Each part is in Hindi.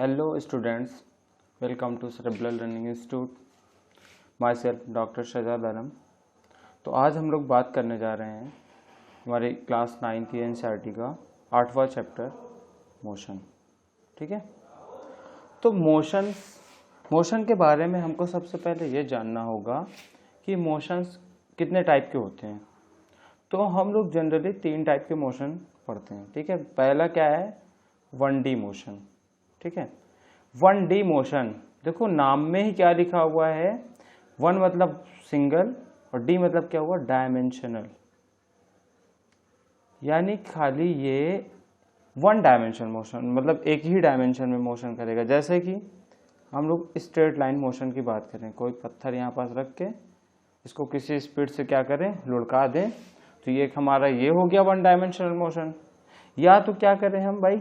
Hello students, welcome to Cerebral Learning Institute. My self doctor Shahzad Alam. तो आज हम लोग बात करने जा रहे हैं हमारे क्लास 9 की एनसीईआरटी का 8वां चैप्टर मोशन। ठीक है, तो मोशन के बारे में हमको सबसे पहले ये जानना होगा कि मोशंस कितने टाइप के होते हैं। तो हम लोग जनरली 3 टाइप के मोशन पढ़ते हैं। ठीक है, पहला क्या है? 1D motion. ठीक है, 1D मोशन, देखो नाम में ही क्या लिखा हुआ है। 1 मतलब सिंगल और D मतलब क्या हुआ? डायमेंशनल, यानी खाली ये 1 डायमेंशन मोशन, मतलब एक ही डायमेंशन में मोशन करेगा। जैसे कि हम लोग स्ट्रेट लाइन मोशन की बात करें, कोई पत्थर यहाँ पास रख के इसको किसी स्पीड से क्या करें? लुढ़का दें, तो ये हमारा ये हो गया 1 डायमेंशनल मोशन। या तो क्या करें हम भाई,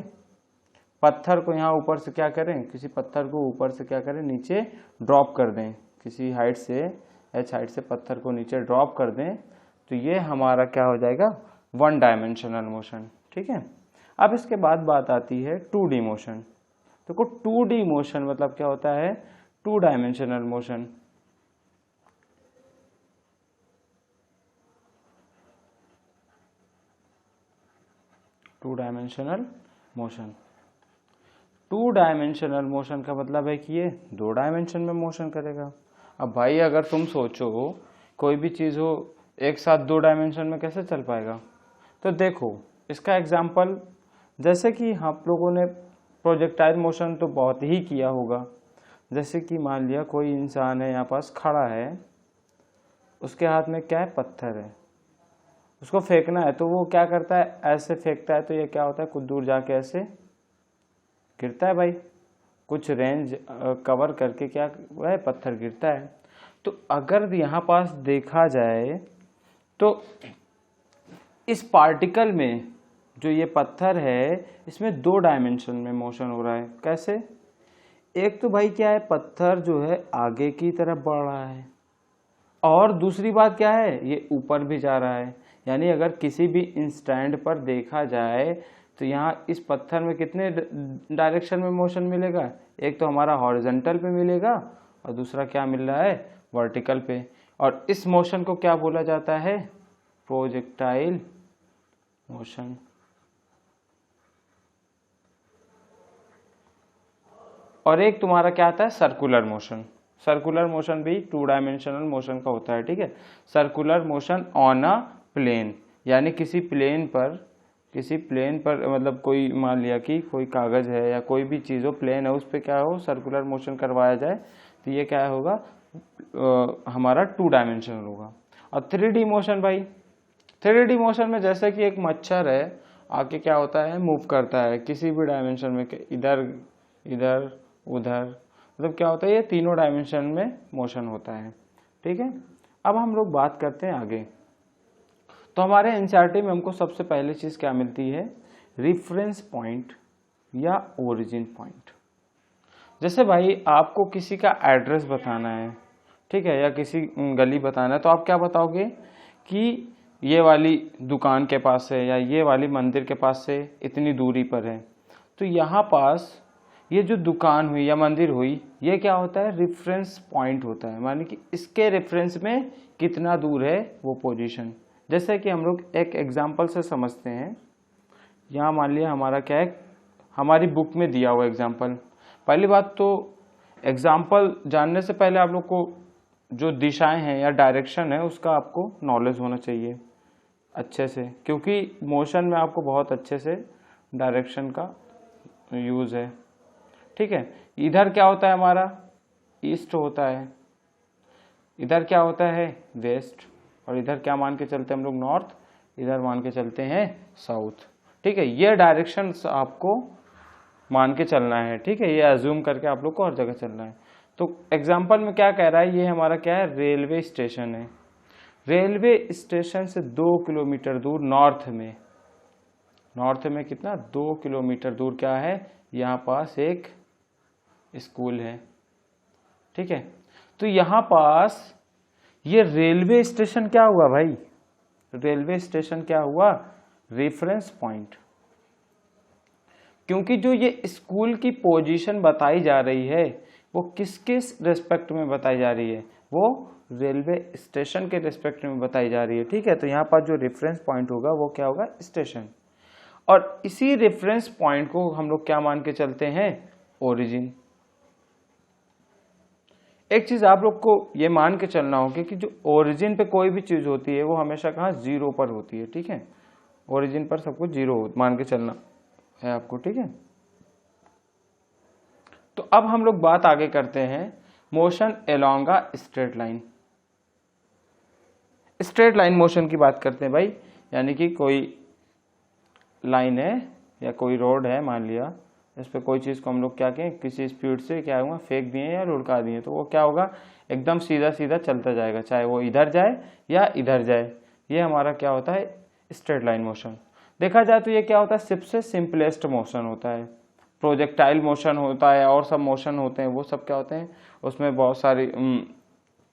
पत्थर को यहाँ ऊपर से क्या करें, किसी पत्थर को ऊपर से क्या करें? नीचे ड्रॉप कर दें, किसी हाइट से h हाइट से पत्थर को नीचे ड्रॉप कर दें, तो ये हमारा क्या हो जाएगा? 1 डायमेंशनल मोशन। ठीक है, अब इसके बाद बात आती है 2D मोशन। देखो 2D मोशन मतलब क्या होता है? 2 dimensional motion. Two dimensional motion का मतलब है कि ये 2 डायमेंशन में मोशन करेगा। अब भाई अगर तुम सोचो कोई भी चीज़ हो एक साथ 2 डायमेंशन में कैसे चल पाएगा? तो देखो इसका एग्जांपल, जैसे कि आप लोगों ने प्रोजेक्टाइल मोशन तो बहुत ही किया होगा। जैसे कि मान लिया कोई इंसान है यहाँ पास खड़ा है, उसके हाथ में क्या है? पत्थर है, उसको फेंकना है, तो वो क्या करता है? ऐसे फेंकता है, तो ये क्या होता है? कुछ दूर जाके ऐसे गिरता है भाई, कुछ रेंज कवर करके क्या वह पत्थर गिरता है। तो अगर यहाँ पास देखा जाए तो इस पार्टिकल में जो ये पत्थर है, इसमें 2 डायमेंशन में मोशन हो रहा है। कैसे? एक तो भाई क्या है, पत्थर जो है आगे की तरफ बढ़ रहा है, और दूसरी बात क्या है? ये ऊपर भी जा रहा है। यानी अगर किसी भी इंस्टेंट पर देखा जाए तो यहाँ इस पत्थर में कितने डायरेक्शन में मोशन मिलेगा? एक तो हमारा हॉरिजॉन्टल पे मिलेगा और दूसरा क्या मिल रहा है? वर्टिकल पे। और इस मोशन को क्या बोला जाता है? Projectile motion. और एक तुम्हारा क्या आता है? Circular motion. सर्कुलर मोशन भी 2 डायमेंशनल मोशन का होता है। ठीक है, circular motion on a plane, यानी किसी प्लेन पर मतलब कोई मान लिया कि कोई कागज है या कोई भी चीज़ हो, प्लेन है, उस पर क्या हो? सर्कुलर मोशन करवाया जाए, तो ये क्या होगा? हमारा 2 डायमेंशनल होगा। और 3D मोशन भाई, 3D मोशन में जैसे कि एक मच्छर है, आके क्या होता है? मूव करता है किसी भी डायमेंशन में, इधर इधर उधर, मतलब क्या होता है? ये तीनों डायमेंशन में मोशन होता है। ठीक है, अब हम लोग बात करते हैं आगे। तो हमारे एनसीईआरटी में हमको सबसे पहली चीज़ क्या मिलती है? रिफरेंस पॉइंट या ओरिजिन पॉइंट। जैसे भाई आपको किसी का एड्रेस बताना है, ठीक है, या किसी गली बताना है, तो आप क्या बताओगे कि ये वाली दुकान के पास है या ये वाली मंदिर के पास से इतनी दूरी पर है। तो यहाँ पास ये जो दुकान हुई या मंदिर हुई, ये क्या होता है? रेफरेंस पॉइंट होता है, माने कि इसके रेफरेंस में कितना दूर है वो पोजीशन। जैसे कि हम लोग एक एग्जांपल से समझते हैं। यहाँ मान लिया हमारा क्या है? हमारी बुक में दिया हुआ एग्जांपल। पहली बात तो एग्जांपल जानने से पहले आप लोग को जो दिशाएं हैं या डायरेक्शन है उसका आपको नॉलेज होना चाहिए अच्छे से, क्योंकि मोशन में आपको बहुत अच्छे से डायरेक्शन का यूज़ है। ठीक है, इधर क्या होता है? हमारा ईस्ट होता है, इधर क्या होता है? वेस्ट, और इधर क्या मान के चलते हैं हम लोग? नॉर्थ, इधर मान के चलते हैं साउथ। ठीक है, ये डायरेक्शन आपको मान के चलना है। ठीक है, ये अज्यूम करके आप लोग को हर जगह चलना है। तो एग्जाम्पल में क्या कह रहा है? ये हमारा क्या है? रेलवे स्टेशन है। रेलवे स्टेशन से 2 किलोमीटर दूर नॉर्थ में कितना? 2 किलोमीटर दूर क्या है? यहाँ पास एक स्कूल है। ठीक है, तो यहाँ पास ये रेलवे स्टेशन क्या हुआ भाई? रेलवे स्टेशन क्या हुआ? Reference point. क्योंकि जो ये स्कूल की पोजीशन बताई जा रही है वो किसके रिस्पेक्ट में बताई जा रही है, वो रेलवे स्टेशन के रिस्पेक्ट में बताई जा रही है। ठीक है, तो यहाँ पर जो रेफरेंस पॉइंट होगा वो क्या होगा, स्टेशन। और इसी रेफरेंस पॉइंट को हम लोग क्या मान के चलते हैं, ओरिजिन। एक चीज आप लोग को ये मान के चलना होगा कि जो ओरिजिन पे कोई भी चीज होती है वो हमेशा कहाँ, जीरो पर होती है। ठीक है, ओरिजिन पर सब कुछ जीरो मान के चलना है आपको। ठीक है, तो अब हम लोग बात आगे करते हैं motion along a straight line. Straight line motion की बात करते हैं भाई, यानी कि कोई लाइन है या कोई रोड है, मान लिया इस पे कोई चीज़ को हम लोग क्या कहें, किसी स्पीड से क्या होगा, फेंक दिए या लुढ़का दिए, तो वो क्या होगा, एकदम सीधा सीधा चलता जाएगा, चाहे वो इधर जाए या इधर जाए। ये हमारा क्या होता है, स्ट्रेट लाइन मोशन। देखा जाए तो ये क्या होता है, सबसे सिंपलेस्ट मोशन होता है। प्रोजेक्टाइल मोशन होता है और सब मोशन होते हैं, वो सब क्या होते हैं, उसमें बहुत सारी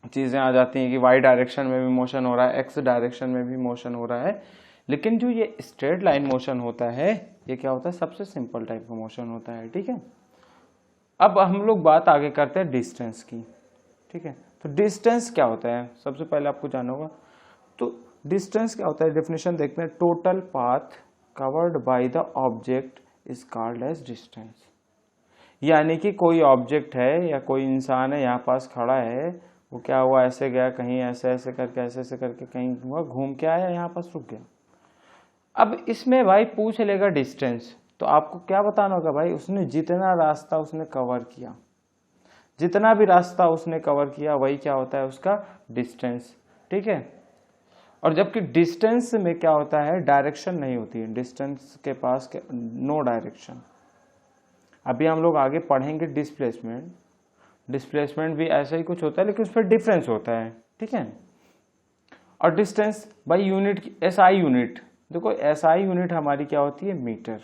चीज़ें आ जाती हैं कि वाई डायरेक्शन में भी मोशन हो रहा है, एक्स डायरेक्शन में भी मोशन हो रहा है। लेकिन जो ये स्ट्रेट लाइन मोशन होता है ये क्या होता है, सबसे सिंपल टाइप का मोशन होता है। ठीक है, अब हम लोग बात आगे करते हैं डिस्टेंस की। ठीक है, तो डिस्टेंस क्या होता है, सबसे पहले आपको जानना होगा। तो डिस्टेंस क्या होता है, डेफिनेशन देखते हैं, total path covered by the object is called as distance. यानी कि कोई ऑब्जेक्ट है या कोई इंसान है यहाँ पास खड़ा है, वो क्या हुआ, ऐसे गया कहीं, ऐसे ऐसे करके कहीं हुआ, घूम के आया, यहाँ पास रुक गया। अब इसमें भाई पूछ लेगा डिस्टेंस, तो आपको क्या बताना होगा भाई, उसने जितना रास्ता उसने कवर किया, जितना भी रास्ता उसने कवर किया वही क्या होता है, उसका डिस्टेंस। ठीक है, और जबकि डिस्टेंस में क्या होता है, डायरेक्शन नहीं होती है, डिस्टेंस के पास नो डायरेक्शन। अभी हम लोग आगे पढ़ेंगे डिस्प्लेसमेंट, डिस्प्लेसमेंट भी ऐसा ही कुछ होता है लेकिन उस पर डिफरेंस होता है। ठीक है, और distance by unit, SI unit, देखो एसआई यूनिट हमारी क्या होती है, मीटर।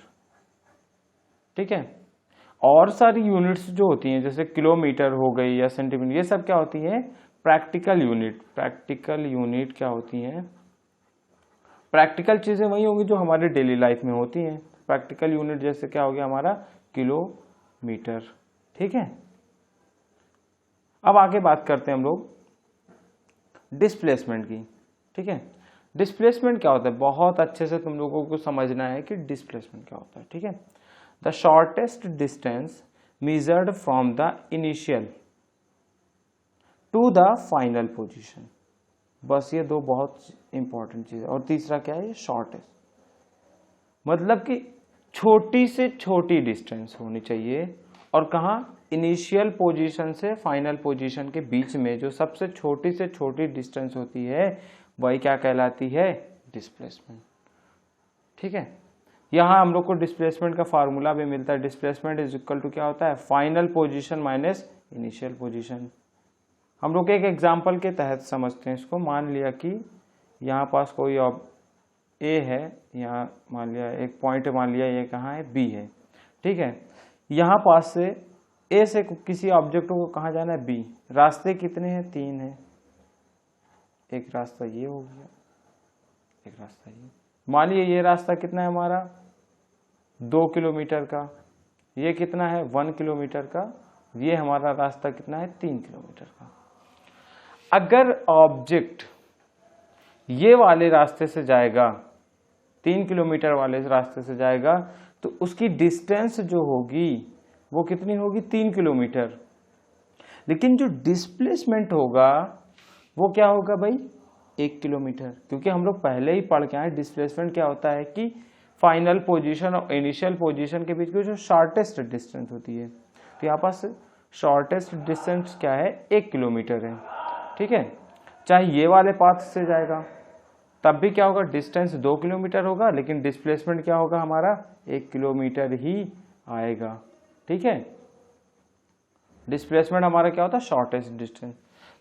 ठीक है, और सारी यूनिट्स जो होती हैं जैसे किलोमीटर हो गई या सेंटीमीटर, ये सब क्या होती है, प्रैक्टिकल यूनिट। प्रैक्टिकल यूनिट क्या होती हैं, प्रैक्टिकल चीजें वही होंगी जो हमारे डेली लाइफ में होती हैं। प्रैक्टिकल यूनिट जैसे क्या हो गया हमारा, किलोमीटर। ठीक है, अब आगे बात करते हैं हम लोग डिस्प्लेसमेंट की। ठीक है, डिस्प्लेसमेंट क्या होता है, बहुत अच्छे से तुम लोगों को समझना है कि डिस्प्लेसमेंट क्या होता है। ठीक है, the shortest distance measured from the initial to the final position. बस ये दो बहुत इंपॉर्टेंट चीज है। और तीसरा क्या है, शॉर्टेस्ट, मतलब कि छोटी से छोटी डिस्टेंस होनी चाहिए, और कहाँ, इनिशियल पोजीशन से फाइनल पोजीशन के बीच में जो सबसे छोटी से छोटी डिस्टेंस होती है वही क्या कहलाती है, डिस्प्लेसमेंट। ठीक है, यहाँ हम लोग को डिस्प्लेसमेंट का फार्मूला भी मिलता है, डिस्प्लेसमेंट इज इक्वल टू क्या होता है, final position minus initial position. हम लोग एक एग्जाम्पल के तहत समझते हैं इसको। मान लिया कि यहाँ पास कोई ए है, यहाँ मान लिया एक पॉइंट, मान लिया ये कहाँ है, बी है। ठीक है, यहाँ पास से ए से किसी ऑब्जेक्ट को कहाँ जाना है, बी। रास्ते कितने हैं, 3 है। एक रास्ता ये हो गया, एक रास्ता ये। मान लीजिए ये रास्ता कितना है हमारा, 2 किलोमीटर का, ये कितना है, 1 किलोमीटर का, ये हमारा रास्ता कितना है, 3 किलोमीटर का। अगर ऑब्जेक्ट ये वाले रास्ते से जाएगा, 3 किलोमीटर वाले रास्ते से जाएगा, तो उसकी डिस्टेंस जो होगी वो कितनी होगी, 3 किलोमीटर। लेकिन जो डिस्प्लेसमेंट होगा वो क्या होगा भाई, 1 किलोमीटर। क्योंकि हम लोग पहले ही पढ़ के आए डिस्प्लेसमेंट क्या होता है कि फाइनल पोजीशन और इनिशियल पोजीशन के बीच की जो शॉर्टेस्ट डिस्टेंस होती है। तो यहाँ पास शॉर्टेस्ट डिस्टेंस क्या है, 1 किलोमीटर है। ठीक है, चाहे ये वाले पाथ से जाएगा तब भी क्या होगा, डिस्टेंस 2 किलोमीटर होगा, लेकिन डिस्प्लेसमेंट क्या होगा हमारा, 1 किलोमीटर ही आएगा। ठीक है, डिस्प्लेसमेंट हमारा क्या होता है, शॉर्टेस्ट डिस्टेंस।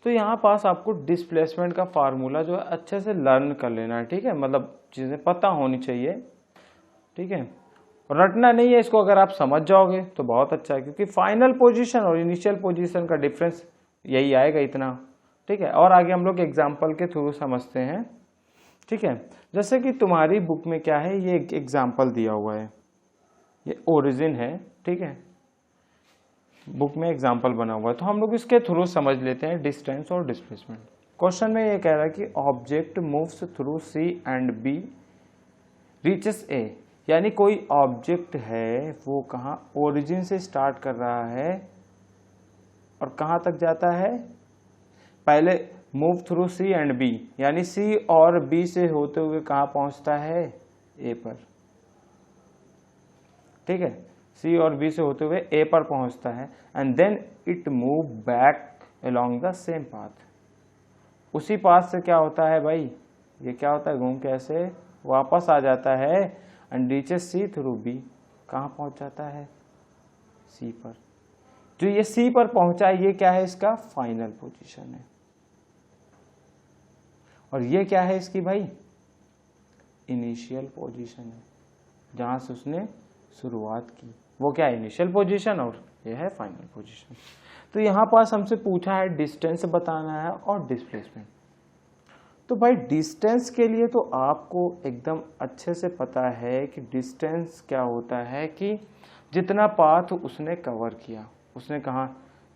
तो यहाँ पास आपको डिस्प्लेसमेंट का फार्मूला जो है अच्छे से लर्न कर लेना है। ठीक है, मतलब चीज़ें पता होनी चाहिए। ठीक है, रटना नहीं है इसको, अगर आप समझ जाओगे तो बहुत अच्छा है, क्योंकि फाइनल पोजीशन और इनिशियल पोजीशन का डिफरेंस यही आएगा इतना। ठीक है, और आगे हम लोग एग्जाम्पल के थ्रू समझते हैं। ठीक है, जैसे कि तुम्हारी बुक में क्या है, ये एक एग्जाम्पल दिया हुआ है। ये ओरिजिन है, ठीक है, बुक में एग्जाम्पल बना हुआ है, तो हम लोग इसके थ्रू समझ लेते हैं डिस्टेंस और डिस्प्लेसमेंट। क्वेश्चन में ये कह रहा है कि object moves through C and B reaches A, यानी कोई ऑब्जेक्ट है वो कहाँ, ओरिजिन से स्टार्ट कर रहा है और कहाँ तक जाता है, पहले move through C and B, यानी सी और बी से होते हुए कहाँ पहुंचता है, ए पर, ठीक है, सी और बी से होते हुए ए पर पहुंचता है, and then it move back along the same path. उसी पाथ से क्या होता है भाई, ये क्या होता है, घूम के ऐसे वापस आ जाता है, and reaches C through B, कहाँ पहुंच जाता है, सी पर। जो ये सी पर पहुंचा है ये क्या है, इसका फाइनल पोजीशन है, और ये क्या है इसकी भाई, इनिशियल पोजीशन है, जहां से उसने शुरुआत की, वो क्या है, इनिशियल पोजीशन, और ये है फाइनल पोजीशन। तो यहां पास हमसे पूछा है डिस्टेंस बताना है और डिस्प्लेसमेंट। तो भाई डिस्टेंस के लिए तो आपको एकदम अच्छे से पता है कि डिस्टेंस क्या होता है, कि जितना पाथ उसने कवर किया, उसने कहा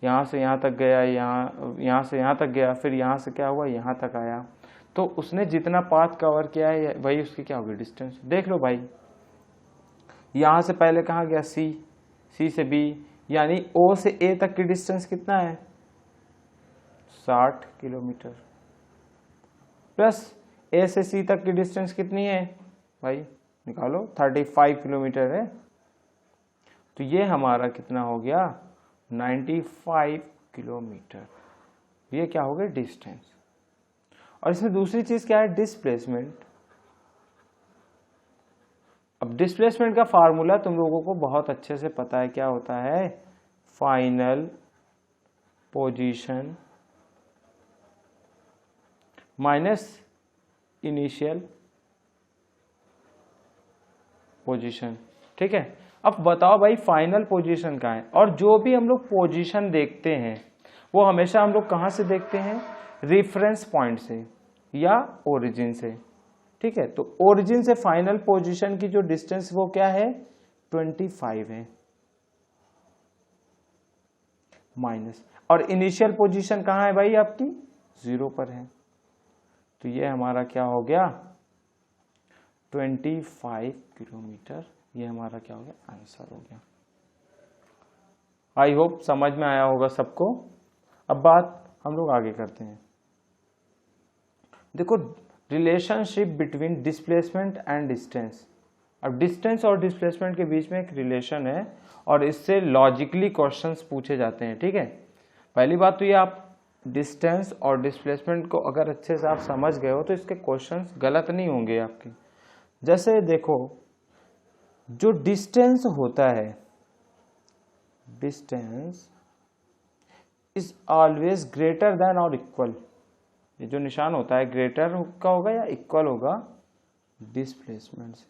यहाँ से यहाँ तक गया, यहाँ से यहाँ तक गया, फिर यहाँ से क्या हुआ, यहाँ तक आया, तो उसने जितना पाथ कवर किया है वही उसकी क्या होगी, डिस्टेंस। देख लो भाई, यहाँ से पहले कहाँ गया, सी, सी से बी, यानी ओ से ए तक की डिस्टेंस कितना है, 60 किलोमीटर, प्लस ए से सी तक की डिस्टेंस कितनी है भाई, निकालो, 35 किलोमीटर है, तो ये हमारा कितना हो गया, 95 किलोमीटर, ये क्या हो गया, डिस्टेंस। और इसमें दूसरी चीज क्या है, डिस्प्लेसमेंट। अब डिस्प्लेसमेंट का फार्मूला तुम लोगों को बहुत अच्छे से पता है, क्या होता है, final position minus initial position, ठीक है। अब बताओ भाई फाइनल पोजीशन कहाँ है, और जो भी हम लोग पोजीशन देखते हैं वो हमेशा हम लोग कहाँ से देखते हैं, रेफरेंस पॉइंट से या ओरिजिन से, ठीक है। तो ओरिजिन से फाइनल पोजीशन की जो डिस्टेंस वो क्या है, 25 है, माइनस, और इनिशियल पोजीशन कहाँ है भाई आपकी, 0 पर है, तो ये हमारा क्या हो गया, 25 किलोमीटर, ये हमारा क्या हो गया, आंसर हो गया। आई होप समझ में आया होगा सबको। अब बात हम लोग आगे करते हैं। देखो relationship between displacement and distance. अब डिस्टेंस और डिस्प्लेसमेंट के बीच में एक रिलेशन है और इससे लॉजिकली क्वेश्चंस पूछे जाते हैं, ठीक है। पहली बात तो ये, आप डिस्टेंस और डिस्प्लेसमेंट को अगर अच्छे से आप समझ गए हो तो इसके क्वेश्चंस गलत नहीं होंगे आपके। जैसे देखो, जो डिस्टेंस होता है, distance is always greater than और इक्वल, ये जो निशान होता है ग्रेटर का होगा या इक्वल होगा डिस्प्लेसमेंट से।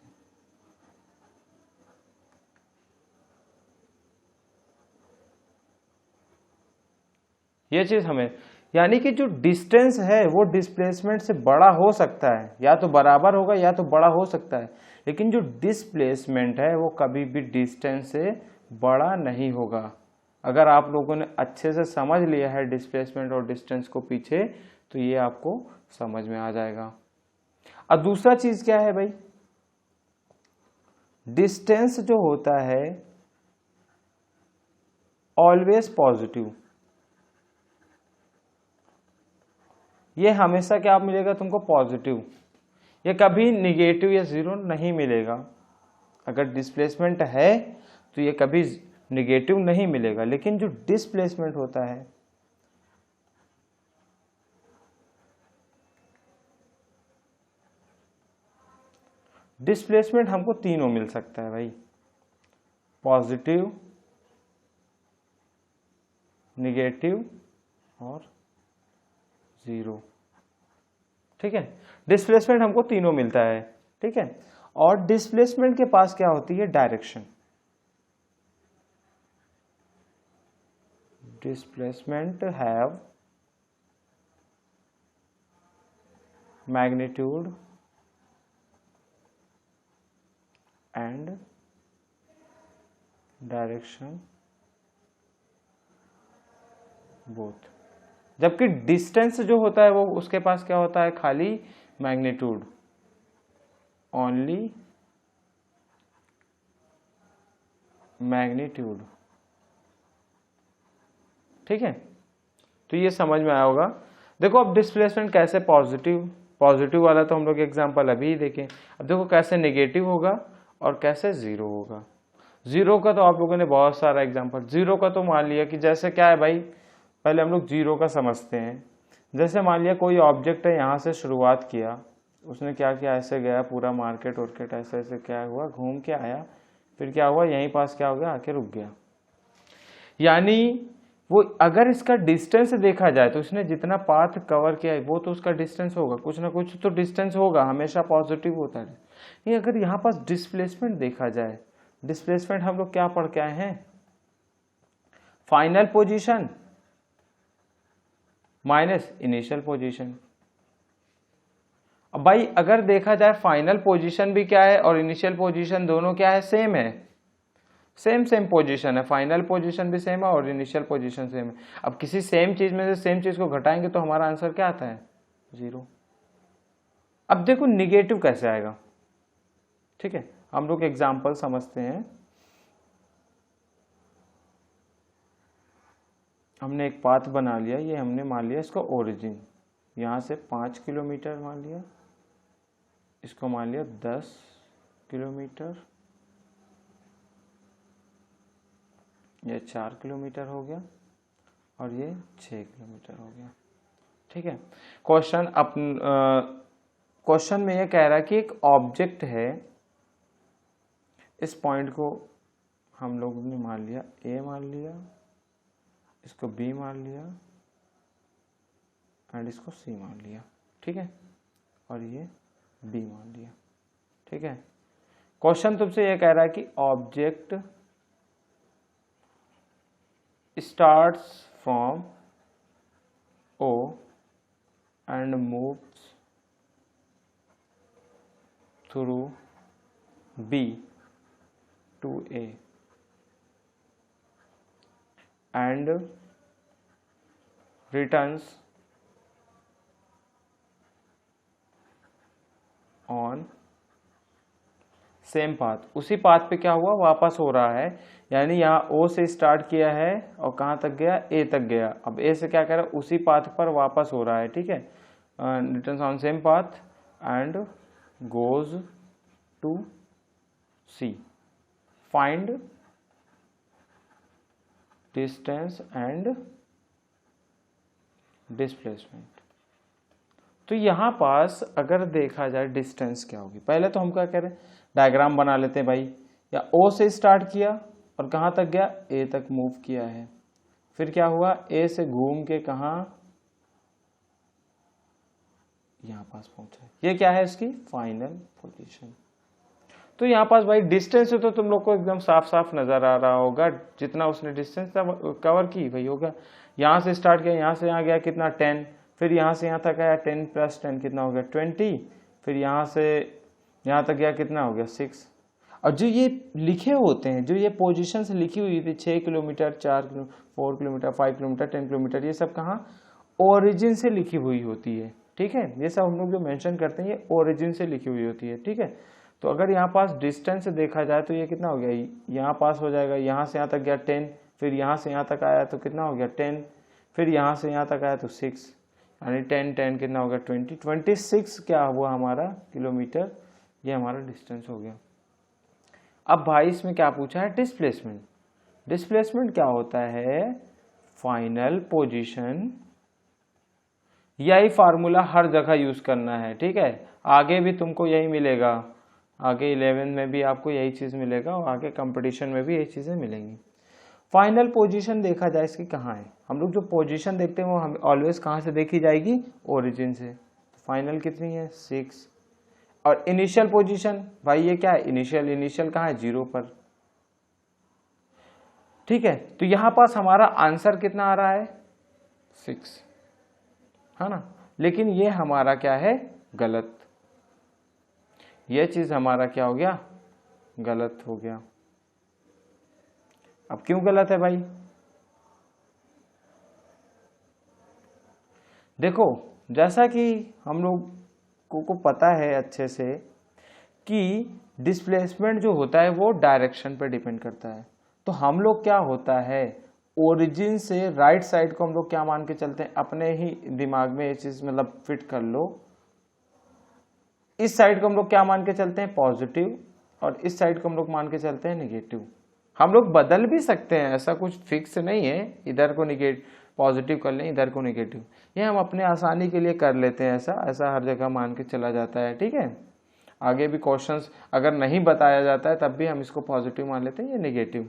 ये चीज हमें, यानी कि जो डिस्टेंस है वो डिस्प्लेसमेंट से बड़ा हो सकता है, या तो बराबर होगा या तो बड़ा हो सकता है, लेकिन जो डिस्प्लेसमेंट है वो कभी भी डिस्टेंस से बड़ा नहीं होगा। अगर आप लोगों ने अच्छे से समझ लिया है डिस्प्लेसमेंट और डिस्टेंस को पीछे, तो ये आपको समझ में आ जाएगा। अब दूसरा चीज क्या है भाई, डिस्टेंस जो होता है ऑलवेज पॉजिटिव, ये हमेशा क्या मिलेगा तुमको, पॉजिटिव, ये कभी निगेटिव या जीरो नहीं मिलेगा। अगर डिस्प्लेसमेंट है तो ये कभी निगेटिव नहीं मिलेगा, लेकिन जो डिस्प्लेसमेंट होता है डिस्प्लेसमेंट हमको तीनों मिल सकता है भाई, पॉजिटिव, निगेटिव और जीरो, ठीक है। डिस्प्लेसमेंट हमको तीनों मिलता है, ठीक है। और डिस्प्लेसमेंट के पास क्या होती है, direction. Displacement have magnitude and direction both. जबकि डिस्टेंस जो होता है वो उसके पास क्या होता है, खाली मैग्नीट्यूड, ओनली मैग्नीट्यूड। ठीक है, तो ये समझ में आया होगा। देखो अब डिस्प्लेसमेंट कैसे पॉजिटिव वाला तो हम लोग एग्जांपल अभी ही देखें। अब देखो कैसे नेगेटिव होगा और कैसे जीरो होगा। जीरो का तो आप लोगों ने बहुत सारा एग्जांपल, जीरो का तो मान लिया कि जैसे क्या है भाई, पहले हम लोग जीरो का समझते हैं। जैसे मान लिया कोई ऑब्जेक्ट है, यहाँ से शुरुआत किया, उसने क्या किया, ऐसे गया पूरा मार्केट वार्केट ऐसे ऐसे क्या हुआ, घूम के आया, फिर क्या हुआ, यहीं पास क्या हो गया, आके रुक गया। यानी वो अगर इसका डिस्टेंस देखा जाए तो उसने जितना पाथ कवर किया है वो तो उसका डिस्टेंस होगा, कुछ ना कुछ तो डिस्टेंस होगा, हमेशा पॉजिटिव होता है। ये अगर यहाँ पास डिस्प्लेसमेंट देखा जाए, डिस्प्लेसमेंट हम लोग क्या पढ़ के आए हैं, final position minus initial position. अब भाई अगर देखा जाए फाइनल पोजीशन भी क्या है और इनिशियल पोजीशन दोनों क्या है, सेम है, सेम पोजीशन है, फाइनल पोजीशन भी सेम है और इनिशियल पोजीशन सेम है। अब किसी सेम चीज में से सेम चीज को घटाएंगे तो हमारा आंसर क्या आता है, जीरो। अब देखो निगेटिव कैसे आएगा। ठीक है, हम लोग एग्जांपल समझते हैं। हमने एक पाथ बना लिया, ये हमने मान लिया इसको ओरिजिन, यहां से 5 किलोमीटर मान लिया, इसको मान लिया 10 किलोमीटर, ये 4 किलोमीटर हो गया और ये 6 किलोमीटर हो गया। ठीक है, क्वेश्चन में ये कह रहा है कि एक ऑब्जेक्ट है, इस पॉइंट को हम लोग ने मान लिया ए मान लिया, इसको बी मान लिया एंड इसको सी मान लिया। ठीक है, और ये बी मान लिया। ठीक है, क्वेश्चन तुमसे ये कह रहा है कि object starts from O and moves through B to A and returns on same path. उसी पाथ पे क्या हुआ, वापस हो रहा है, यानी यहाँ O से स्टार्ट किया है और कहाँ तक गया, A तक गया। अब A से क्या कर रहा है, उसी पाथ पर वापस हो रहा है। ठीक है, returns on same path and goes to C, find distance and displacement. तो यहाँ पास अगर देखा जाए डिस्टेंस क्या होगी, पहले तो हम क्या करें, डायग्राम बना लेते हैं भाई। या O से स्टार्ट किया और कहाँ तक गया, A तक मूव किया है, फिर क्या हुआ, A से घूम के कहाँ, यहाँ पास पहुंचा। ये क्या है, इसकी फाइनल पोजीशन। तो यहाँ पास भाई डिस्टेंस तो तुम लोग को एकदम साफ साफ नजर आ रहा होगा, जितना उसने डिस्टेंस कवर की वही होगा। यहाँ से स्टार्ट किया, यहाँ से यहाँ गया कितना, 10, फिर यहाँ से यहाँ तक आया 10 + 10 कितना हो गया, 20, फिर यहाँ से यहाँ तक गया कितना हो गया, 6। और जो ये लिखे होते हैं, जो ये पोजीशन से लिखी हुई थी, 6 kilometre, 4 kilometre, 4 kilometre, 5 kilometre, 10 kilometre, ये सब कहाँ, ओरिजिन से लिखी हुई होती है। ठीक है, ये सब हम लोग जो मेंशन करते हैं ये ओरिजिन से लिखी हुई होती है। ठीक है, तो अगर यहाँ पास डिस्टेंस देखा जाए तो ये कितना हो गया, यहाँ पास हो जाएगा, यहाँ से यहाँ तक गया 10, फिर यहाँ से यहाँ तक आया तो कितना हो गया 10, फिर यहाँ से यहाँ तक आया तो 6, यानी 10 कितना हो गया 26 क्या हुआ हमारा किलोमीटर, ये हमारा डिस्टेंस हो गया। अब भाई इसमें क्या पूछा है, डिस्प्लेसमेंट। डिस्प्लेसमेंट क्या होता है, फाइनल पोजीशन। यही फार्मूला हर जगह यूज करना है। ठीक है, आगे भी तुमको यही मिलेगा, आगे 11 में भी आपको यही चीज मिलेगा और आगे कंपटीशन में भी यही चीजें मिलेंगी। फाइनल पोजीशन देखा जाए इसकी कहाँ है, हम लोग जो पोजीशन देखते हैं वो हम ऑलवेज कहाँ से देखी जाएगी, ओरिजिन से। फाइनल कितनी है, 6। और इनिशियल पोजीशन भाई ये क्या है, इनिशियल कहाँ है, 0 पर। ठीक है, तो यहां पास हमारा आंसर कितना आ रहा है, 6, है ना। लेकिन ये हमारा क्या है, गलत, ये चीज हमारा क्या हो गया, गलत हो गया। अब क्यों गलत है भाई? देखो, जैसा कि हम लोग को पता है अच्छे से कि डिस्प्लेसमेंट जो होता है वो डायरेक्शन पर डिपेंड करता है। तो हम लोग क्या होता है, ओरिजिन से राइट साइड को हम लोग क्या मान के चलते हैं, अपने ही दिमाग में ये चीज मतलब फिट कर लो। इस साइड को हम लोग क्या मान के चलते हैं, पॉजिटिव, और इस साइड को हम लोग मान के चलते हैं नेगेटिव। हम लोग बदल भी सकते हैं, ऐसा कुछ फिक्स नहीं है, इधर को नेगेटिव पॉजिटिव कर लें, इधर को नेगेटिव, ये हम अपने आसानी के लिए कर लेते हैं। ऐसा ऐसा हर जगह मान के चला जाता है, ठीक है। आगे भी क्वेश्चंस अगर नहीं बताया जाता है तब भी हम इसको पॉजिटिव मान लेते हैं या नेगेटिव।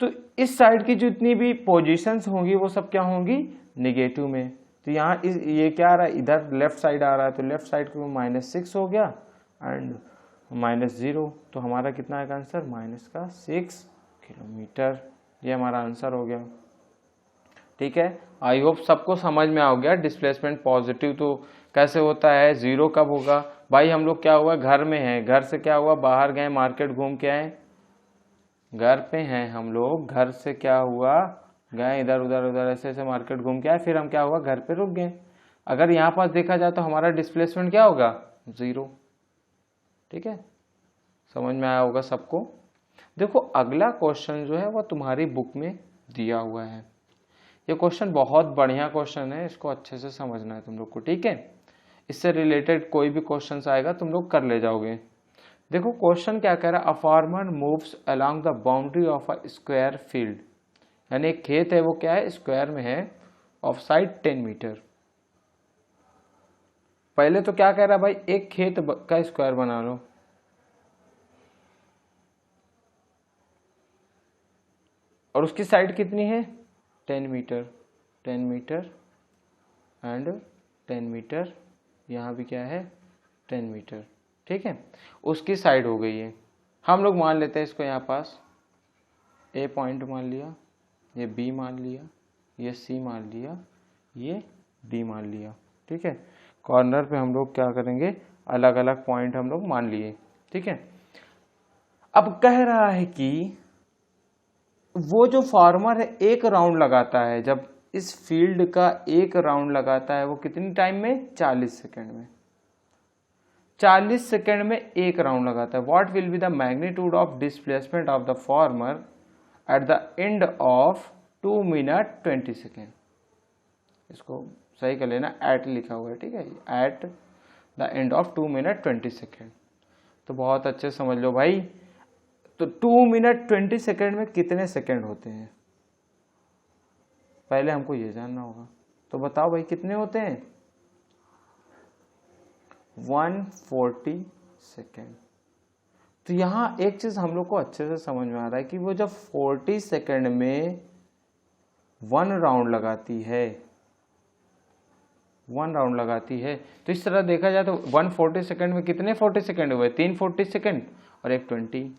तो इस साइड की जितनी भी पोजीशंस होंगी वो सब क्या होंगी, नेगेटिव में। तो यहाँ ये क्या आ रहा है, इधर लेफ्ट साइड आ रहा है, तो लेफ्ट साइड को -6 हो गया एंड -0, तो हमारा कितना आएगा आंसर, -6 किलोमीटर। ये हमारा आंसर हो गया, ठीक है। आई होप सबको समझ में आ गया। डिस्प्लेसमेंट पॉजिटिव तो कैसे होता है, 0 कब होगा भाई, हम लोग क्या हुआ, घर में हैं, घर से क्या हुआ, बाहर गए, मार्केट घूम के आए, घर पे हैं हम लोग, घर से क्या हुआ, गए इधर उधर उधर ऐसे ऐसे मार्केट घूम के आए, फिर हम क्या हुआ, घर पे रुक गए। अगर यहाँ पास देखा जाए तो हमारा डिस्प्लेसमेंट क्या होगा, 0, ठीक है। समझ में आया होगा सबको। देखो अगला क्वेश्चन जो है वो तुम्हारी बुक में दिया हुआ है। ये क्वेश्चन बहुत बढ़िया क्वेश्चन है, इसको अच्छे से समझना है तुम लोग को, ठीक है। इससे रिलेटेड कोई भी क्वेश्चन आएगा तुम लोग कर ले जाओगे। देखो क्वेश्चन क्या कह रहा है, a farmer moves along the boundary of a square field, यानी एक खेत है वो क्या है, स्क्वायर में है, ऑफ साइड 10 मीटर। पहले तो क्या कह रहा है भाई, एक खेत का स्क्वायर बना लो, और उसकी साइड कितनी है, 10 मीटर, 10 मीटर एंड 10 मीटर, यहाँ भी क्या है 10 मीटर, ठीक है। उसकी साइड हो गई है, हम लोग मान लेते हैं इसको यहाँ पास ए पॉइंट मान लिया, ये बी मान लिया, ये सी मान लिया, ये डी मान लिया, ठीक है। कॉर्नर पे हम लोग क्या करेंगे, अलग अलग पॉइंट हम लोग मान लिए, ठीक है। अब कह रहा है कि वो जो फार्मर है एक राउंड लगाता है, जब इस फील्ड का एक राउंड लगाता है वो कितनी टाइम में, 40 सेकेंड में, 40 सेकेंड में एक राउंड लगाता है। What will be the magnitude of displacement of the farmer at the end of 2 minute 20 second. इसको सही कर लेना, एट लिखा हुआ है, ठीक है, at the end of 2 minute 20 second. तो बहुत अच्छे समझ लो भाई, तो 2 मिनट 20 सेकेंड में कितने सेकेंड होते हैं, पहले हमको ये जानना होगा। तो बताओ भाई कितने होते हैं, 140 सेकेंड। तो यहाँ एक चीज हम लोग को अच्छे से समझ में आ रहा है कि वो जब 40 सेकेंड में 1 राउंड लगाती है, 1 राउंड लगाती है, तो इस तरह देखा जाए तो 140 सेकेंड में कितने 40 सेकेंड हुए, 3 40 सेकेंड और एक 20,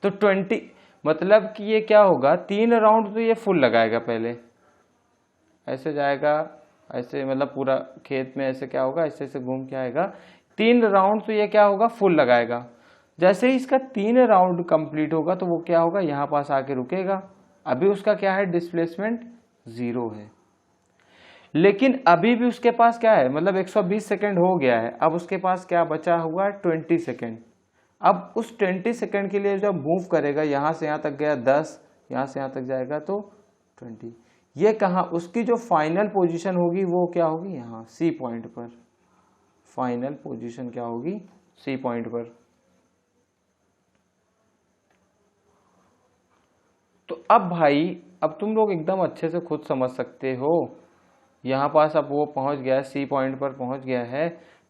तो 20 मतलब कि ये क्या होगा, 3 राउंड तो ये फुल लगाएगा, पहले ऐसे जाएगा, ऐसे मतलब पूरा खेत में ऐसे क्या होगा, ऐसे ऐसे घूम के आएगा, 3 राउंड तो ये क्या होगा, फुल लगाएगा। जैसे ही इसका 3 राउंड कंप्लीट होगा तो वो क्या होगा, यहाँ पास आके रुकेगा। अभी उसका क्या है, डिस्प्लेसमेंट 0 है, लेकिन अभी भी उसके पास क्या है, मतलब 120 सेकेंड हो गया है, अब उसके पास क्या बचा हुआ है, 20 सेकेंड। अब उस 20 सेकेंड के लिए जब मूव करेगा, यहाँ से यहाँ तक गया 10, यहाँ से यहाँ तक जाएगा तो 20, ये कहाँ, उसकी जो फाइनल पोजीशन होगी वो क्या होगी, यहाँ सी पॉइंट पर, फाइनल पोजीशन क्या होगी, सी पॉइंट पर। तो अब भाई, अब तुम लोग एकदम अच्छे से खुद समझ सकते हो, यहाँ पास अब वो पहुँच गया है, सी पॉइंट पर पहुँच गया है,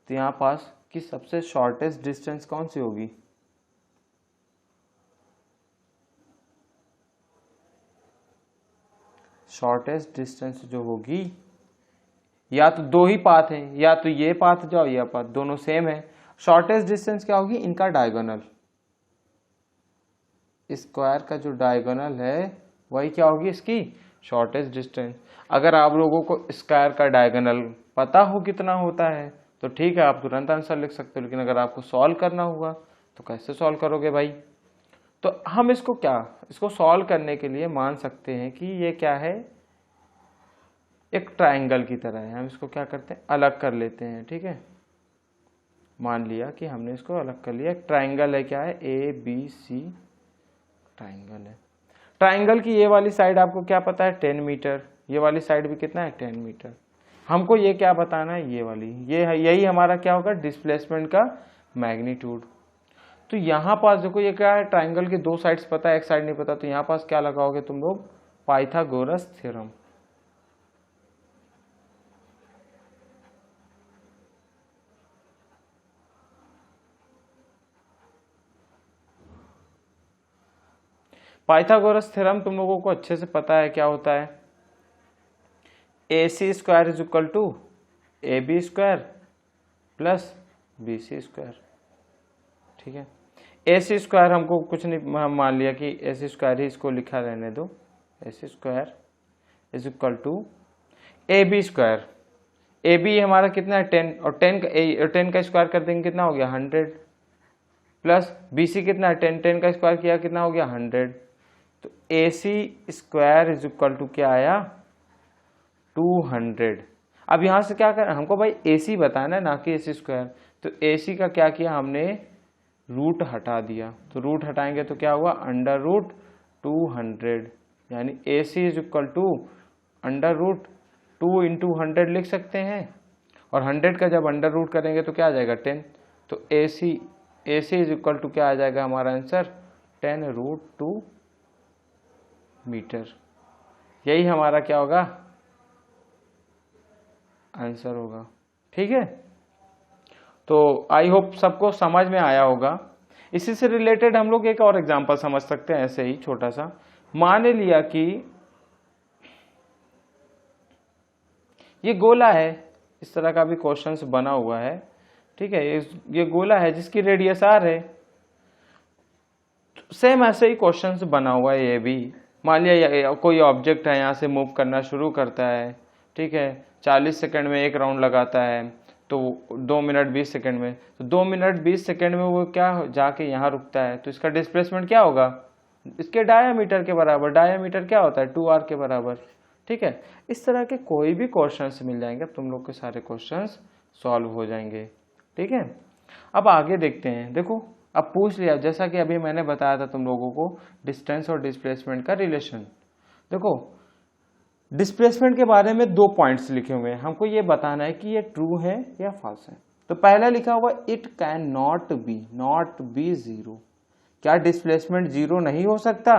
तो यहाँ पास की सबसे शॉर्टेस्ट डिस्टेंस कौन सी होगी, शॉर्टेस्ट डिस्टेंस जो होगी, या तो 2 ही पाथ हैं, या तो ये पाथ जाओ या पाथ, दोनों सेम है। शॉर्टेस्ट डिस्टेंस क्या होगी, इनका डायगोनल, स्क्वायर का जो डायगोनल है वही क्या होगी, इसकी शॉर्टेस्ट डिस्टेंस। अगर आप लोगों को स्क्वायर का डायगोनल पता हो कितना होता है तो ठीक है, आप तुरंत आंसर लिख सकते हो, लेकिन अगर आपको सॉल्व करना हुआ तो कैसे सॉल्व करोगे भाई। तो हम इसको सॉल्व करने के लिए मान सकते हैं कि ये क्या है, एक ट्रायंगल की तरह है। हम इसको क्या करते हैं, अलग कर लेते हैं, ठीक है। मान लिया कि हमने इसको अलग कर लिया, एक ट्रायंगल है, क्या है, ABC ट्रायंगल है। ट्रायंगल की ये वाली साइड आपको क्या पता है, 10 मीटर, ये वाली साइड भी कितना है, 10 मीटर। हमको ये क्या बताना है, ये वाली, ये है, यही हमारा क्या होगा, डिस्प्लेसमेंट का मैग्नीट्यूड। तो यहाँ पास देखो ये क्या है, ट्रायंगल की दो साइड्स पता है, एक साइड नहीं पता, तो यहाँ पास क्या लगाओगे तुम लोग, पाइथागोरस थ्योरम। पाइथागोरस थ्योरम तुम लोगों को अच्छे से पता है क्या होता है, AC square is equal to AB square plus BC square, ठीक है। AC स्क्वायर हमको कुछ नहीं, हम मान लिया कि AC स्क्वायर ही इसको लिखा रहने दो, AC square is equal to AB square, AB हमारा कितना है 10, और 10 का स्क्वायर कर देंगे कितना हो गया 100, प्लस BC कितना है 10 का स्क्वायर किया कितना हो गया 100। तो AC square is equal to क्या आया 200। अब यहाँ से क्या करना हमको भाई, AC बताना है ना कि AC स्क्वायर। तो AC का क्या किया हमने, रूट हटा दिया, तो रूट हटाएंगे तो क्या हुआ, अंडर रूट 200, यानी AC is equal to under root 2 into 100 लिख सकते हैं, और 100 का जब अंडर रूट करेंगे तो क्या आ जाएगा 10। तो AC इज इक्वल टू क्या आ जाएगा हमारा आंसर, 10√2 मीटर। यही हमारा क्या होगा, आंसर होगा, ठीक है। तो आई होप सबको समझ में आया होगा। इसी से रिलेटेड हम लोग एक और एग्जांपल समझ सकते हैं, ऐसे ही छोटा सा। मान लिया कि ये गोला है, इस तरह का भी क्वेश्चंस बना हुआ है, ठीक है। ये गोला है जिसकी रेडियस r है, सेम ऐसे ही क्वेश्चंस बना हुआ है ये भी। मान लिया कोई ऑब्जेक्ट है, यहाँ से मूव करना शुरू करता है, ठीक है, 40 सेकंड में एक राउंड लगाता है, तो 2 मिनट 20 सेकंड में, तो 2 मिनट 20 सेकंड में वो क्या जाके यहाँ रुकता है, तो इसका डिस्प्लेसमेंट क्या होगा, इसके डायामीटर के बराबर। डायामीटर क्या होता है 2r के बराबर, ठीक है। इस तरह के कोई भी क्वेश्चंस मिल जाएंगे, तुम लोग के सारे क्वेश्चंस सॉल्व हो जाएंगे, ठीक है। अब आगे देखते हैं, देखो अब पूछ लिया, जैसा कि अभी मैंने बताया था तुम लोगों को, डिस्टेंस और डिस्प्लेसमेंट का रिलेशन। देखो डिस्प्लेसमेंट के बारे में 2 पॉइंट्स लिखे हुए हैं, हमको ये बताना है कि ये ट्रू है या फॉल्स है। तो पहला लिखा हुआ it can not be zero. क्या डिस्प्लेसमेंट जीरो नहीं हो सकता,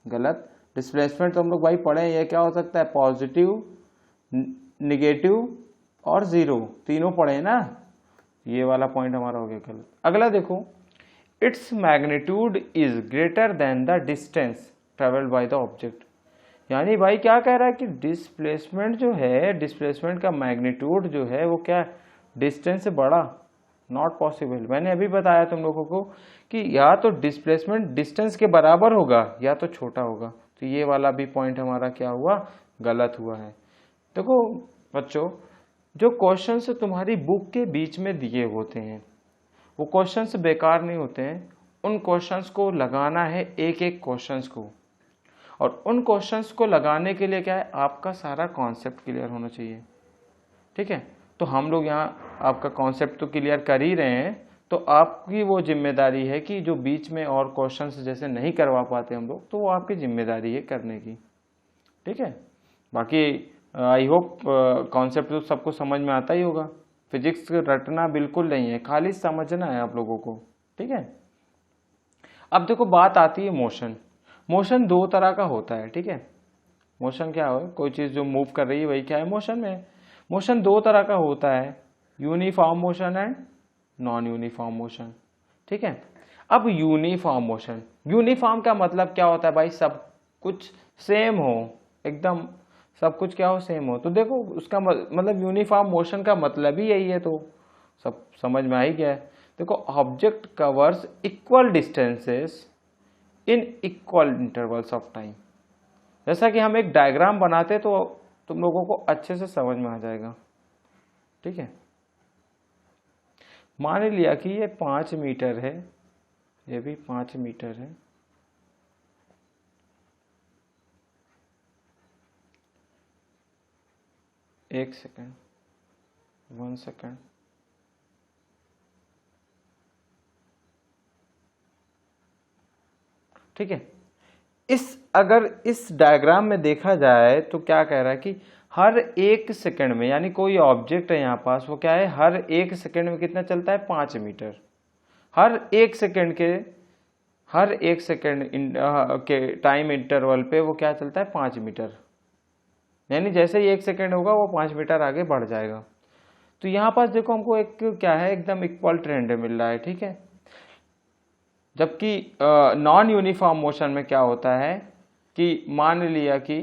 गलत। डिस्प्लेसमेंट तो हम लोग भाई पढ़े हैं, ये क्या हो सकता है, पॉजिटिव, निगेटिव और जीरो, तीनों पढ़े ना। ये वाला पॉइंट हमारा हो गया गलत। अगला देखो, its magnitude is greater than the distance travelled by the object. यानी भाई क्या कह रहा है कि डिस्प्लेसमेंट जो है, डिस्प्लेसमेंट का मैग्नीट्यूड जो है वो क्या, डिस्टेंस से बड़ा, नॉट पॉसिबल। मैंने अभी बताया तुम लोगों को कि या तो डिस्प्लेसमेंट डिस्टेंस के बराबर होगा या तो छोटा होगा। तो ये वाला भी पॉइंट हमारा क्या हुआ, गलत हुआ है। देखो बच्चों, जो क्वेश्चंस तुम्हारी बुक के बीच में दिए होते हैं वो क्वेश्चंस बेकार नहीं होते हैं। उन क्वेश्चंस को लगाना है, एक एक क्वेश्चंस को, और उन क्वेश्चंस को लगाने के लिए क्या है, आपका सारा कॉन्सेप्ट क्लियर होना चाहिए, ठीक है। तो हम लोग यहाँ आपका कॉन्सेप्ट तो क्लियर कर ही रहे हैं, तो आपकी वो जिम्मेदारी है कि जो बीच में और क्वेश्चंस जैसे नहीं करवा पाते हम लोग, तो वो आपकी जिम्मेदारी है करने की, ठीक है। बाकी आई होप कॉन्सेप्ट तो सबको समझ में आता ही होगा। फिजिक्स रटना बिल्कुल नहीं है, खाली समझना है आप लोगों को, ठीक है। अब देखो बात आती है मोशन। मोशन 2 तरह का होता है, ठीक है। मोशन क्या है, कोई चीज़ जो मूव कर रही है वही क्या है, मोशन में। मोशन 2 तरह का होता है, uniform motion and non uniform motion, ठीक है। अब यूनिफॉर्म मोशन, यूनिफॉर्म का मतलब क्या होता है भाई, सब कुछ सेम हो, एकदम सब कुछ क्या हो, सेम हो। तो देखो उसका मतलब यूनिफॉर्म मोशन का मतलब ही यही है, तो सब समझ में आ ही गया है। देखो object covers equal distances in equal intervals of time. जैसा कि हम एक डायग्राम बनाते तो तुम लोगों को अच्छे से समझ में आ जाएगा, ठीक है। मान लिया कि ये 5 मीटर है, ये भी 5 मीटर है, 1 सेकेंड, 1 सेकेंड, ठीक है। अगर इस डायग्राम में देखा जाए तो क्या कह रहा है कि हर 1 सेकंड में, यानी कोई ऑब्जेक्ट है यहाँ पास, वो क्या है, हर 1 सेकंड में कितना चलता है, 5 मीटर। हर 1 सेकंड के टाइम इंटरवल पे वो क्या चलता है, 5 मीटर, यानी जैसे ही 1 सेकंड होगा वो 5 मीटर आगे बढ़ जाएगा। तो यहाँ पास देखो हमको एक क्या है, एकदम इक्वल ट्रेंड मिल रहा है, ठीक है। जबकि नॉन यूनिफॉर्म मोशन में क्या होता है कि मान लिया कि,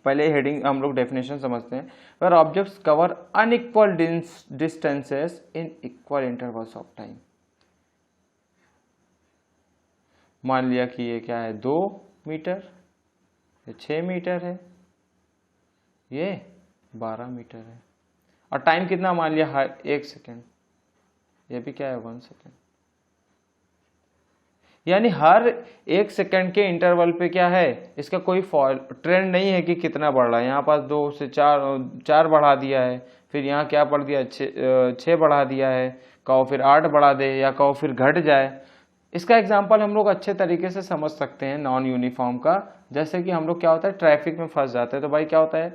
पहले हेडिंग हम लोग डेफिनेशन समझते हैं, where objects cover unequal distances in equal intervals of time. मान लिया कि ये क्या है, 2 मीटर, ये 6 मीटर है, ये 12 मीटर है, और टाइम कितना मान लिया, हर 1 सेकेंड, ये भी क्या है, 1 सेकेंड। यानी हर 1 सेकंड के इंटरवल पे क्या है, इसका कोई ट्रेंड नहीं है कि कितना बढ़ रहा है। यहाँ पास 2 से 4 बढ़ा दिया है, फिर यहाँ क्या बढ़ दिया, 6 बढ़ा दिया है, कहो फिर 8 बढ़ा दे, या कहो फिर घट जाए। इसका एग्जाम्पल हम लोग अच्छे तरीके से समझ सकते हैं नॉन यूनिफॉर्म का। जैसे कि हम लोग क्या होता है, ट्रैफिक में फंस जाते हैं, तो भाई क्या होता है,